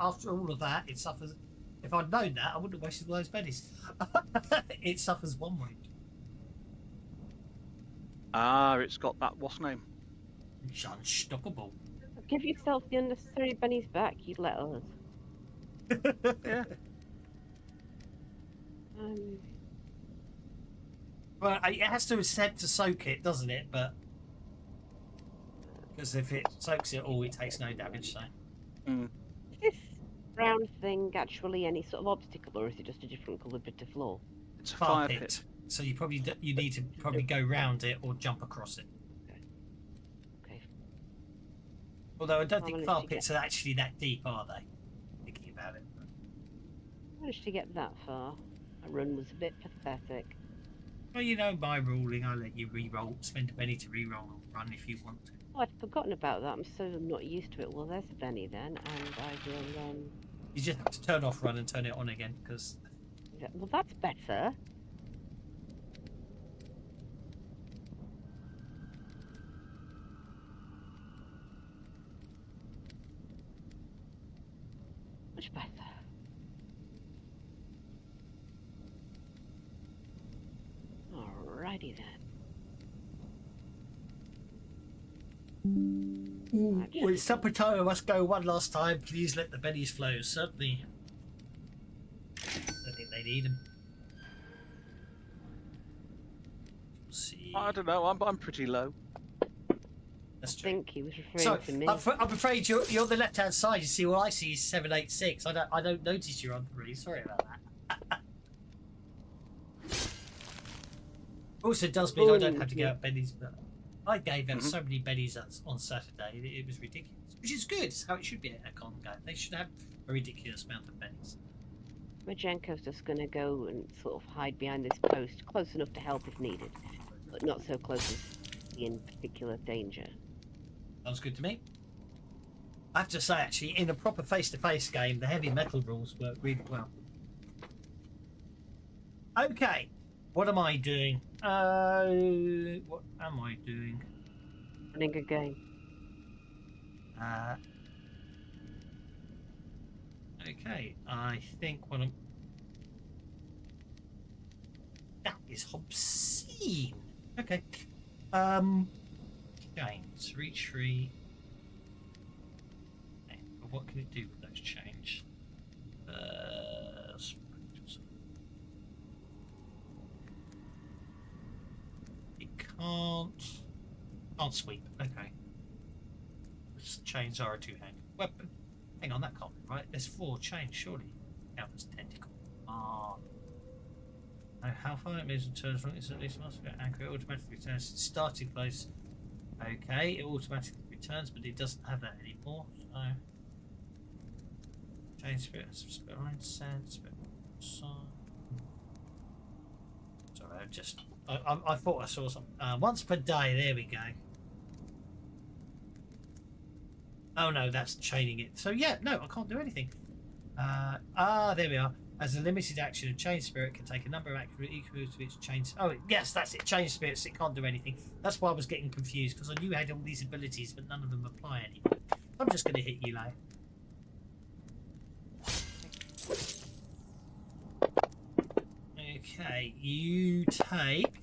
S1: After all of that, it suffers. If I'd known that, I wouldn't have wasted all those bennies. It suffers 1 wound.
S4: Ah, it's got that what's name?
S1: It's unstoppable.
S2: Give yourself the unnecessary bennies back, you'd let us.
S4: Yeah.
S1: Well, it has to attempt to soak it, doesn't it? But because if it soaks it all, it takes no damage. So
S2: Is this round thing actually any sort of obstacle, or is it just a different coloured bit of floor?
S4: It's a
S1: fire
S4: fire
S1: pit.
S4: pit.
S1: So you need to go round it or jump across it.
S2: Okay.
S1: Although I don't
S2: I
S1: think
S2: managed
S1: fire
S2: to
S1: pits are actually that deep, are they? Thinking about it.
S2: I managed to get that far. My run was a bit pathetic.
S1: Well, you know my ruling. I let you re-roll, spend a penny to re-roll or run if you want to.
S2: Oh, I'd forgotten about that. I'm so not used to it. Well, there's a Benny then, and I will.
S1: You just have to turn off run and turn it on again because.
S2: Yeah, well, that's better. Much better. Alrighty then.
S1: Well, it's supper time. I must go one last time. Please let the bennies flow. Certainly. I think they need them. We'll see.
S4: I don't know. I'm pretty low.
S1: That's
S2: I
S1: true.
S2: think he was referring
S1: So
S2: to me.
S1: I'm afraid you're the left-hand side. You see, what I see is 786. I don't notice you're on 3. Sorry about that. Also, it does mean I don't have to go out bennies, but I gave out so many bennies on Saturday. It was ridiculous, which is good. It's how it should be at a con game. They should have a ridiculous amount of bennies.
S2: Majenko's just going to go and sort of hide behind this post, close enough to help if needed, but not so close as to be in particular danger.
S1: Sounds good to me. I have to say, actually, in a proper face-to-face game, the heavy metal rules work really well. Okay, what am I doing? What am I doing?
S2: Running a game.
S1: Okay, I think what I'm... That is obscene. Okay. Chains. Retreat. Okay, but what can it do with those chains? It can't sweep. Okay. Chains are a two-handed weapon. Hang on, that can't be right. There's 4 chains, surely. Count as tentacle. Ah. Now, how far it moves and turns from its at least must be anchor. It automatically returns to its starting place. Okay, it automatically returns, but it doesn't have that anymore. So, change spirit, spit line, sand, spit side. Sorry, I thought I saw something. Once per day. There we go. Oh no, that's chaining it. So yeah, no, I can't do anything. There we are. As a limited action, a chain spirit can take a number of actions equal to its chain. Oh yes, that's it. Chain spirits. It can't do anything. That's why I was getting confused because I knew it had all these abilities, but none of them apply anymore. I'm just going to hit you, Lay. Okay, you take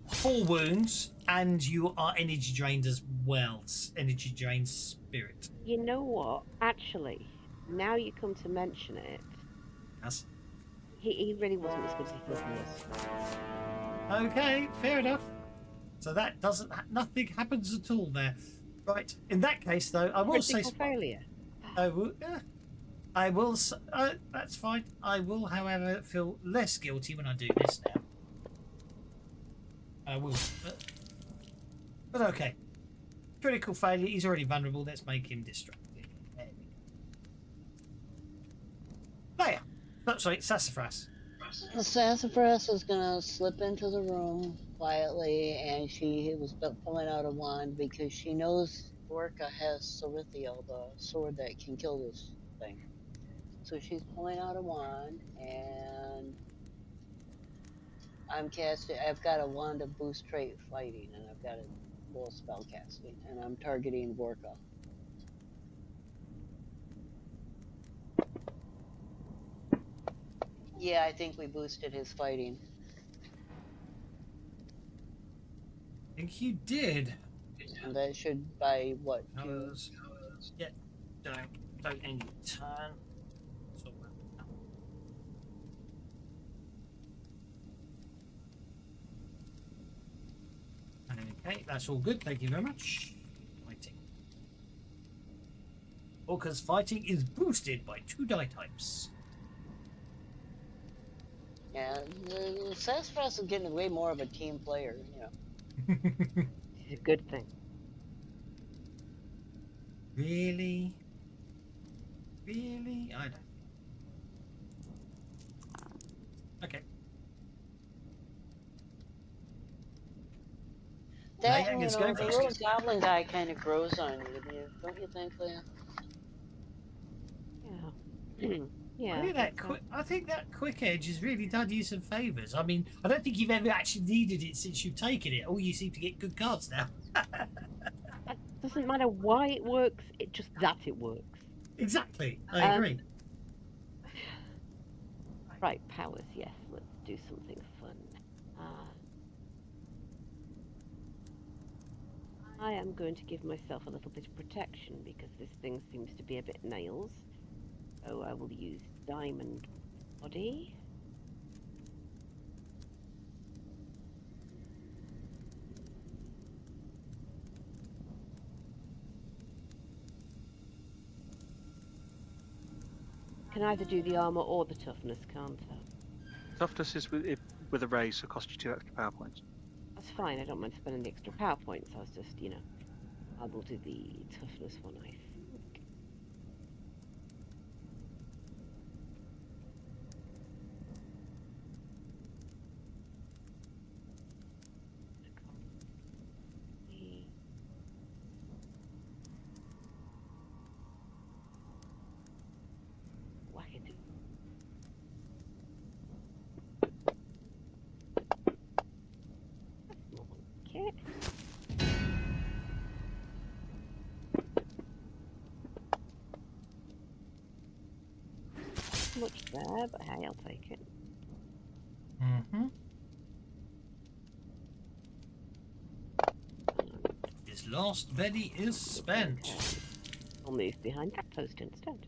S1: 4 wounds, and you are energy drained as well. Energy drained spirit.
S2: You know what? Actually, now you come to mention it,
S1: Yes.
S2: he really wasn't as good as he thought he was.
S1: Okay, fair enough. So that doesn't. Nothing happens at all there. Right. In that case, though, I will say.
S2: Critical failure.
S1: I will. I will. That's fine. I will, however, feel less guilty when I do this now. I will. But okay. Critical failure. He's already vulnerable. Let's make him distracted. There we go. There. Oh, sorry, Sassafras.
S3: Sassafras is gonna slip into the room quietly, and she was pulling out a wand because she knows Orca has Sarithiel, the sword that can kill this thing. So she's pulling out a wand, and I'm casting. I've got a wand of boost trait fighting, and I've got a little spell casting, and I'm targeting Vorka. Yeah, I think we boosted his fighting.
S1: I think you did.
S3: And that should by what? Two?
S1: Yeah. Don't end your turn. So, okay, that's all good. Thank you very much. Fighting. Orca's fighting is boosted by 2 die types.
S3: Yeah, the Sassafras is getting way more of a team player, you know.
S2: It's a good thing.
S1: Really? Really? I don't. Okay.
S3: That,
S1: Leia
S3: you
S1: is
S3: know,
S1: going
S3: the
S1: first.
S3: little goblin guy kind of grows on you, don't you think, Leia?
S2: Yeah. Yeah.
S1: I think that quick edge has really done you some favours. I mean, I don't think you've ever actually needed it since you've taken it. Oh, you seem to get good cards now.
S2: It doesn't matter why it works, it just that it works.
S1: Exactly. I agree.
S2: Right, powers, yes. Let's do something fun. I am going to give myself a little bit of protection because this thing seems to be a bit nails. So I will use Diamond Body. Can either do the armor or the toughness, can't I?
S4: Toughness is with a raise, so cost you 2 extra power points.
S2: That's fine, I don't mind spending the extra power points. I was just, you know, I will do the toughness one, I think. Okay. Much there, but hey, I'll take it.
S1: Mm-hmm. His last Betty is spent.
S2: Okay. I'll move behind that post instead.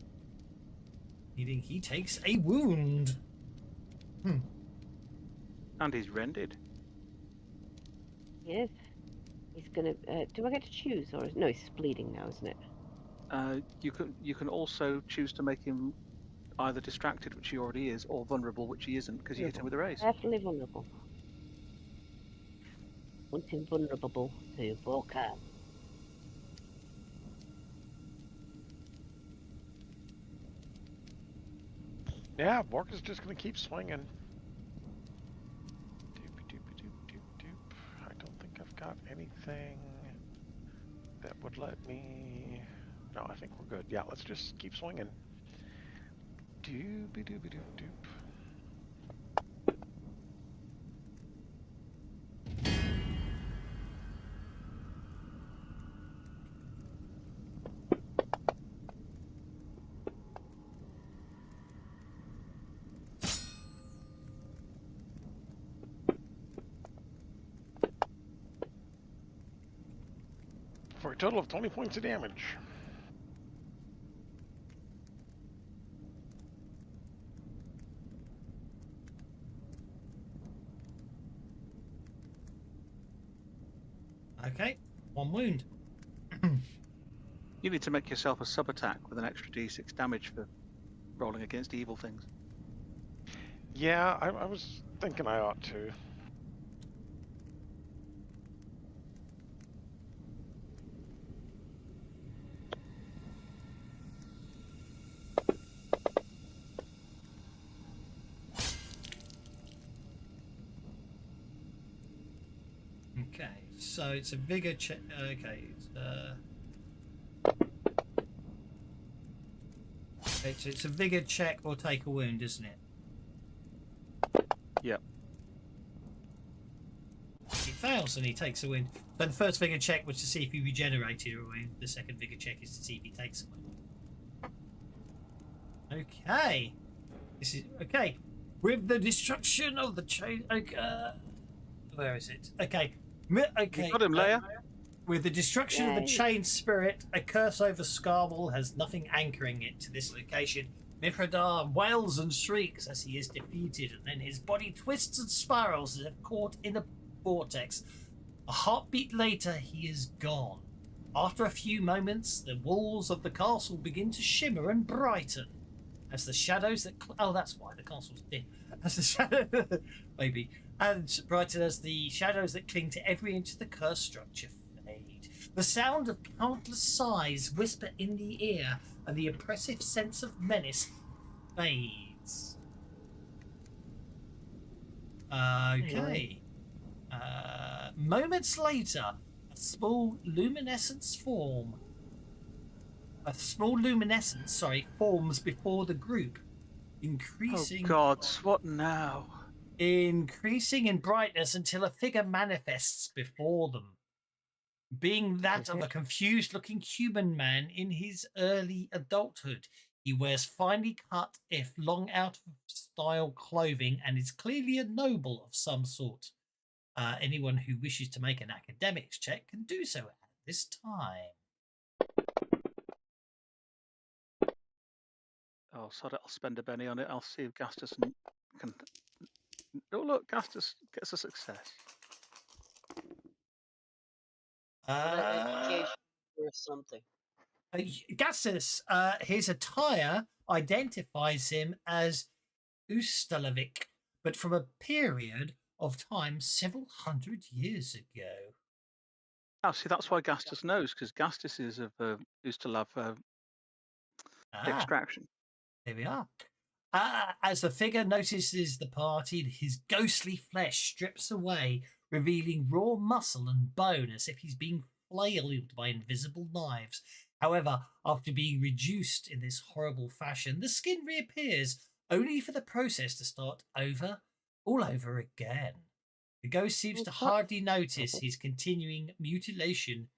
S1: Meaning he takes a wound.
S4: And he's rendered.
S2: Yes. He's gonna. Do I get to choose, or no? He's bleeding now, isn't it?
S4: You can also choose to make him either distracted, which he already is, or vulnerable, which he isn't, because you hit him with a raise.
S2: Definitely vulnerable. Want him vulnerable to Walker.
S5: Yeah, Vorka's just going to keep swinging. anything that would let me... No, I think we're good. Yeah, let's just keep swinging. Doop-a-doop-a-doop-doop. For a total of 20 points of damage.
S1: Okay, 1 wound.
S4: You need to make yourself a sub attack with an extra d6 damage for rolling against evil things.
S5: Yeah, I was thinking I ought to.
S1: Okay, so it's a vigor check. Okay, it's a vigor check or take a wound, isn't it?
S4: Yep.
S1: He fails and he takes a wound. So the first vigor check was to see if he regenerated a wound. The second vigor check is to see if he takes a wound. Okay, this is okay. With the destruction of the chain. Okay, where is it? Okay. Okay.
S4: You got him, Leia.
S1: With the destruction of the
S2: Yay.
S1: chain spirit, a curse over Scarwall has nothing anchoring it to this location. Mithradar wails and shrieks as he is defeated, and then his body twists and spirals as if caught in a vortex. A heartbeat later, he is gone. After a few moments, the walls of the castle begin to shimmer and brighten as the shadows that oh, that's why the castle's dim. As the shadow maybe and brighten as the shadows that cling to every inch of the cursed structure fade. The sound of countless sighs whisper in the ear, and the oppressive sense of menace fades. Okay. Moments later, a small luminescence forms before the group, increasing
S4: Oh gods, what now?
S1: increasing in brightness until a figure manifests before them, being that of a confused-looking human man in his early adulthood. He wears finely cut, if long out-of-style clothing, and is clearly a noble of some sort. Anyone who wishes to make an academics check can do so at this time.
S4: Oh, sorry, I'll spend a penny on it. I'll see if Gastus can... Oh, look, Gastus gets a success.
S3: Education or something.
S1: Gassus, his attire identifies him as Ustalovic, but from a period of time several hundred years ago.
S4: Oh, see, that's why Gastus knows, because Gastus is of used to love extraction.
S1: There we are. As the figure notices the party, his ghostly flesh strips away, revealing raw muscle and bone as if he's being flailed by invisible knives. However, after being reduced in this horrible fashion, the skin reappears, only for the process to start all over again. The ghost seems to hardly notice his continuing mutilation,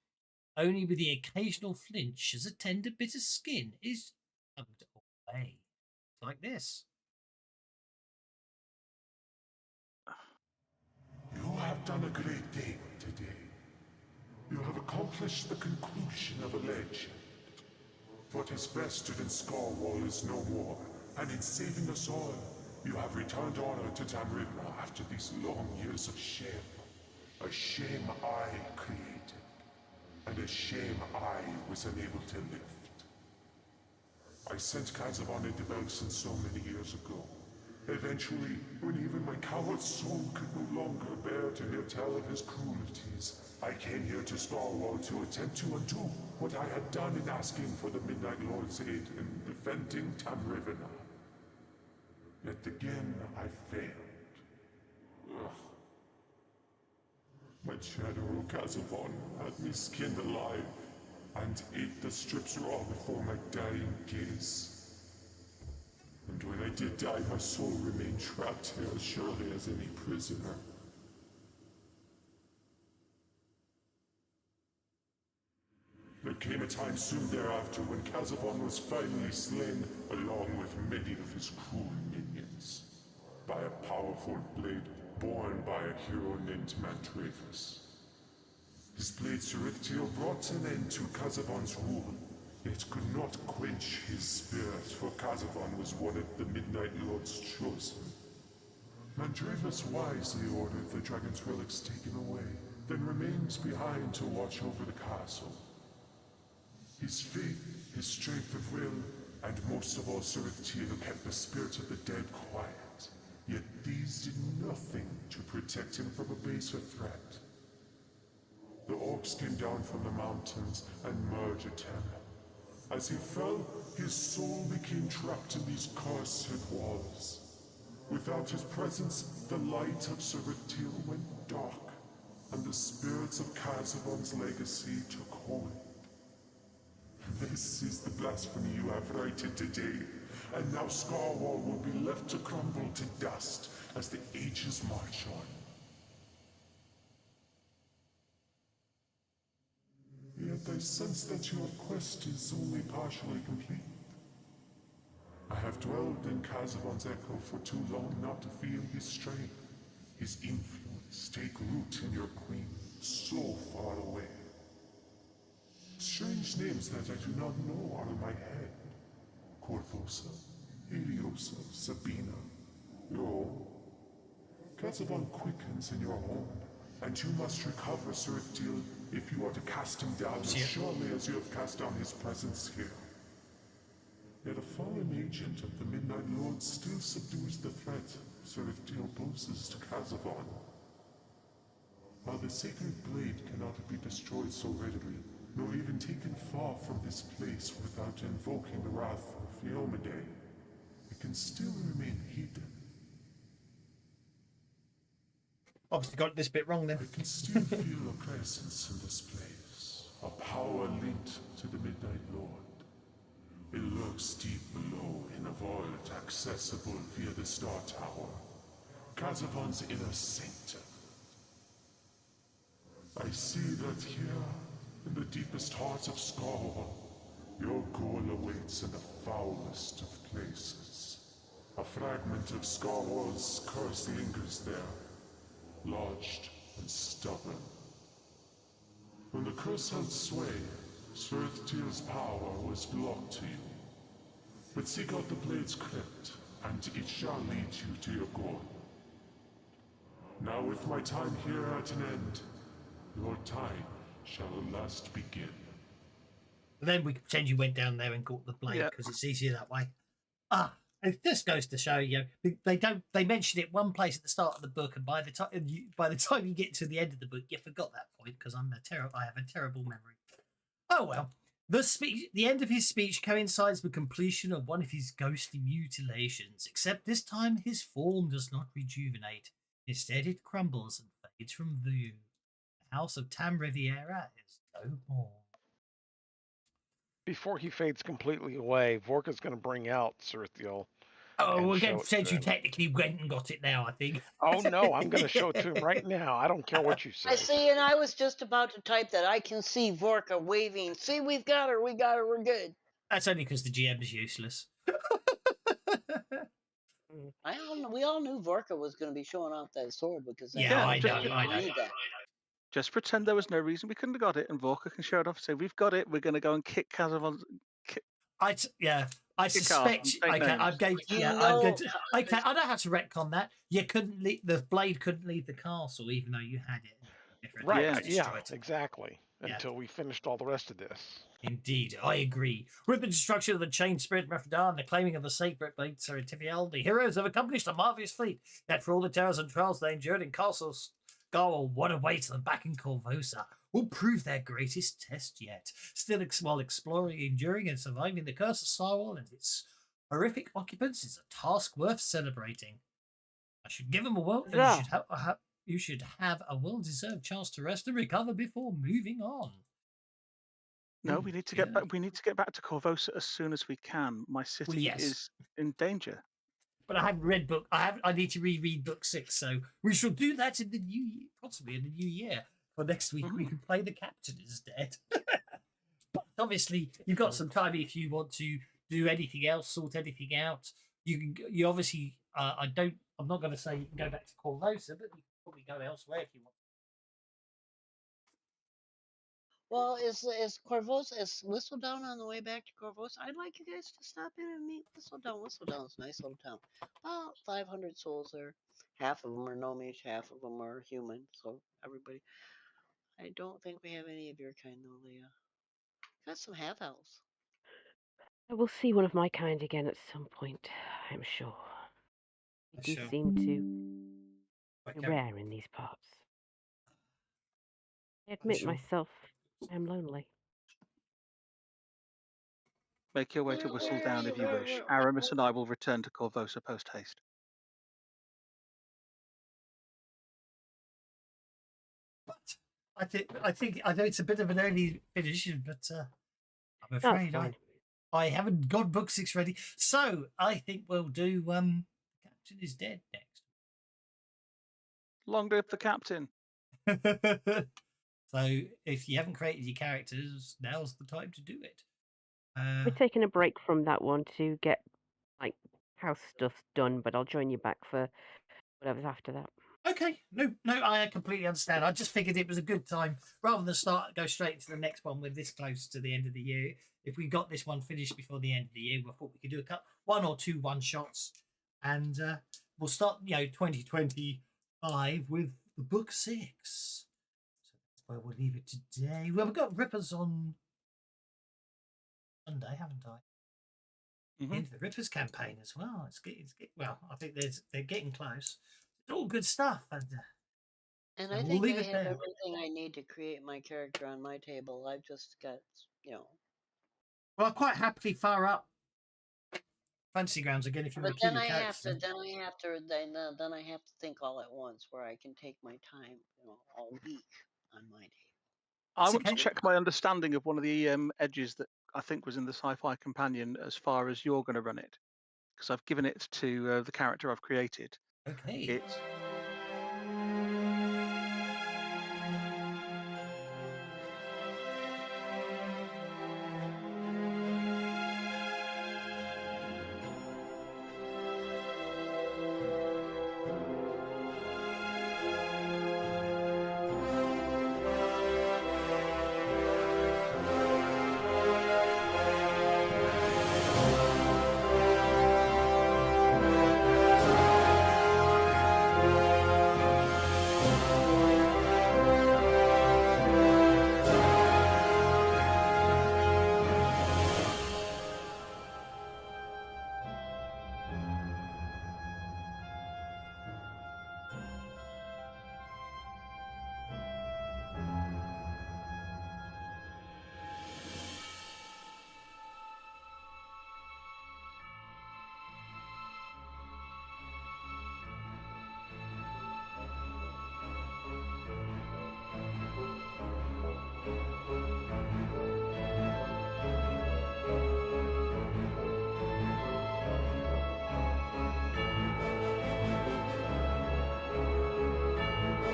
S1: only with the occasional flinch as a tender bit of skin is tugged away. Like this.
S7: You have done a great thing today. You have accomplished the conclusion of a legend. What is vested in Scarwall is no more, and in saving us all, you have returned honor to Tamriva after these long years of shame. A shame I created, and a shame I was unable to lift. I sent Kazavon into Belsen so many years ago. Eventually, when even my coward soul could no longer bear to hear tell of his cruelties, I came here to Scarwall to attempt to undo what I had done in asking for the Midnight Lord's aid in defending Tamriva. Yet again, I failed. Ugh. My shadow Kazavon had me skinned alive and ate the strips raw before my dying gaze. And when I did die, my soul remained trapped here as surely as any prisoner. There came a time soon thereafter when Kazavon was finally slain, along with many of his cruel minions, by a powerful blade born by a hero named Mandravis. His blade Sirithtiel brought an end to Kazavon's rule, yet could not quench his spirit, for Kazavon was one of the Midnight Lord's chosen. Mandravis wisely ordered the dragon's relics taken away, then remained behind to watch over the castle. His faith, his strength of will, and most of all Sirithtiel kept the spirit of the dead quiet. Yet these did nothing to protect him from a baser threat. The orcs came down from the mountains and murdered him. As he fell, his soul became trapped in these cursed walls. Without his presence, the light of Sirithtiel went dark, and the spirits of Kazavon's legacy took hold. This is the blasphemy you have righted today, and now Scarwall will be left to crumble to dust as the ages march on. Yet I sense that your quest is only partially complete. I have dwelled in Kazavon's echo for too long not to feel his strength, his influence take root in your queen, so far away. Strange names that I do not know are in my head. Korvosa, Heliosa, Sabina, your own. Kazavon quickens in your home, and you must recover Sirithtiel if you are to cast him down as surely as you have cast down his presence here. Yet a fallen agent of the Midnight Lord still subdues the threat Sirithtiel poses to Kazavon. While the sacred blade cannot be destroyed so readily, nor even taken far from this place without invoking the wrath of Yomade, it can still remain hidden.
S1: Obviously got this bit wrong then.
S7: I can still feel a presence in this place, a power linked to the Midnight Lord. It lurks deep below in a vault accessible via the Star Tower, Kazavon's inner sanctum. I see that here, in the deepest heart of Scarwall, your goal awaits in the foulest of places. A fragment of Scarwall's curse lingers there, lodged and stubborn. When the curse held sway, Sirithtiel's power was blocked to you. But seek out the blade's crypt, and it shall lead you to your goal. Now with my time here at an end, your time shall at last begin.
S1: Then we could pretend you went down there and got the blade because it's easier that way. It just goes to show you they mention it one place at the start of the book, and by the time you get to the end of the book, you forgot that point because I have a terrible memory. Oh well. The end of his speech coincides with completion of one of his ghostly mutilations, except this time his form does not rejuvenate. Instead, it crumbles and fades from view. The house of Tam Riviera is no more.
S5: Before he fades completely away, Vorka's going to bring out Sirithtiel.
S1: Oh,
S5: and
S1: we're
S5: show
S1: going
S5: it
S1: to pretend
S5: to
S1: you
S5: him.
S1: technically went and got it now, I think.
S5: Oh no, I'm going to show it to him right now. I don't care what you say.
S3: I see, and I was just about to type that. I can see Vorka waving. See, we've got her, we're good.
S1: That's only because the GM is useless.
S3: We all knew Vorka was going to be showing off that sword because
S1: I
S3: need
S1: know.
S3: that.
S4: Just pretend there was no reason we couldn't have got it, and Vorka can show it off. Say, we've got it. We're going to go and kick Kazavon.
S1: I suspect I can. I'm going. I know how to retcon that. You couldn't. The blade couldn't leave the castle, even though you had it.
S5: Right? Yeah, exactly. Until we finished all the rest of this.
S1: Indeed, I agree. With the destruction of the chain spirit Mephidan and the claiming of the sacred blade Sirithtiel, the heroes have accomplished a marvelous feat. Yet for all the terrors and trials they endured in Castle Scarwall, what awaits them back in Korvosa will prove their greatest test yet. Still, while exploring, enduring, and surviving the curse of Scarwall and its horrific occupants is a task worth celebrating. I should give them a vote.
S2: Yeah.
S1: you should have a well-deserved chance to rest and recover before moving on.
S4: No,
S1: Oh,
S4: we need to get
S1: dear.
S4: back. We need to get back to Korvosa as soon as we can. My city
S1: yes.
S4: is in danger.
S1: But I haven't read book. I need to reread book 6, so we shall do that in the new year, possibly in the new year. For next week, we can play the captain is dead. But obviously, you've got some time if you want to do anything else, sort anything out. You can. You obviously. I'm not going to say you can go back to Korvosa, but you can probably go elsewhere if you want.
S3: Well, is Korvosa, is Whistledown on the way back to Korvosa? I'd like you guys to stop in and meet Whistledown. Whistledown's a nice little town. About 500 souls there. Half of them are gnomish, half of them are human. So everybody. I don't think we have any of your kind though, Leah. Got some half elves.
S2: I will see one of my kind again at some point, I'm sure. They do
S1: Sure.
S2: seem to be
S1: Okay.
S2: rare in these parts. I admit
S1: Sure.
S2: myself, I am lonely.
S4: Make your way to
S3: Where are
S4: Whistledown
S3: you?
S4: if you wish. Aramis and I will return to Korvosa post haste.
S1: But I know it's a bit of an early finish, but I'm
S2: That's
S1: afraid
S2: fine.
S1: I haven't got book 6 ready. So I think we'll do Captain is Dead next.
S4: Long live the captain.
S1: So if you haven't created your characters, now's the time to do it.
S2: We're taking a break from that one to get like house stuff done, but I'll join you back for whatever's after that.
S1: Okay, no, I completely understand. I just figured it was a good time rather than go straight into the next one with this close to the end of the year. If we got this one finished before the end of the year, we thought we could do one or two one-shots, and we'll start 2025 with the book 6. So that's where we'll leave it today. Well, we've got Rippers on Sunday, haven't I? Into the Rippers campaign as well. Well, I think they're getting close. It's all good stuff,
S3: And
S1: so
S3: I
S1: we'll
S3: think
S1: leave
S3: I
S1: it
S3: have
S1: there.
S3: everything I need to create my character on my table. I've just got,
S1: Well, I'll quite happily fire up Fantasy Grounds again if you
S3: But
S1: want to
S3: then
S1: keep
S3: I
S1: your
S3: have
S1: characters.
S3: then I have to think all at once where I can take my time, all week on my table.
S4: I want to check my understanding of one of the edges that I think was in the Sci-Fi Companion as far as you're going to run it, because I've given it to the character I've created.
S1: Okay.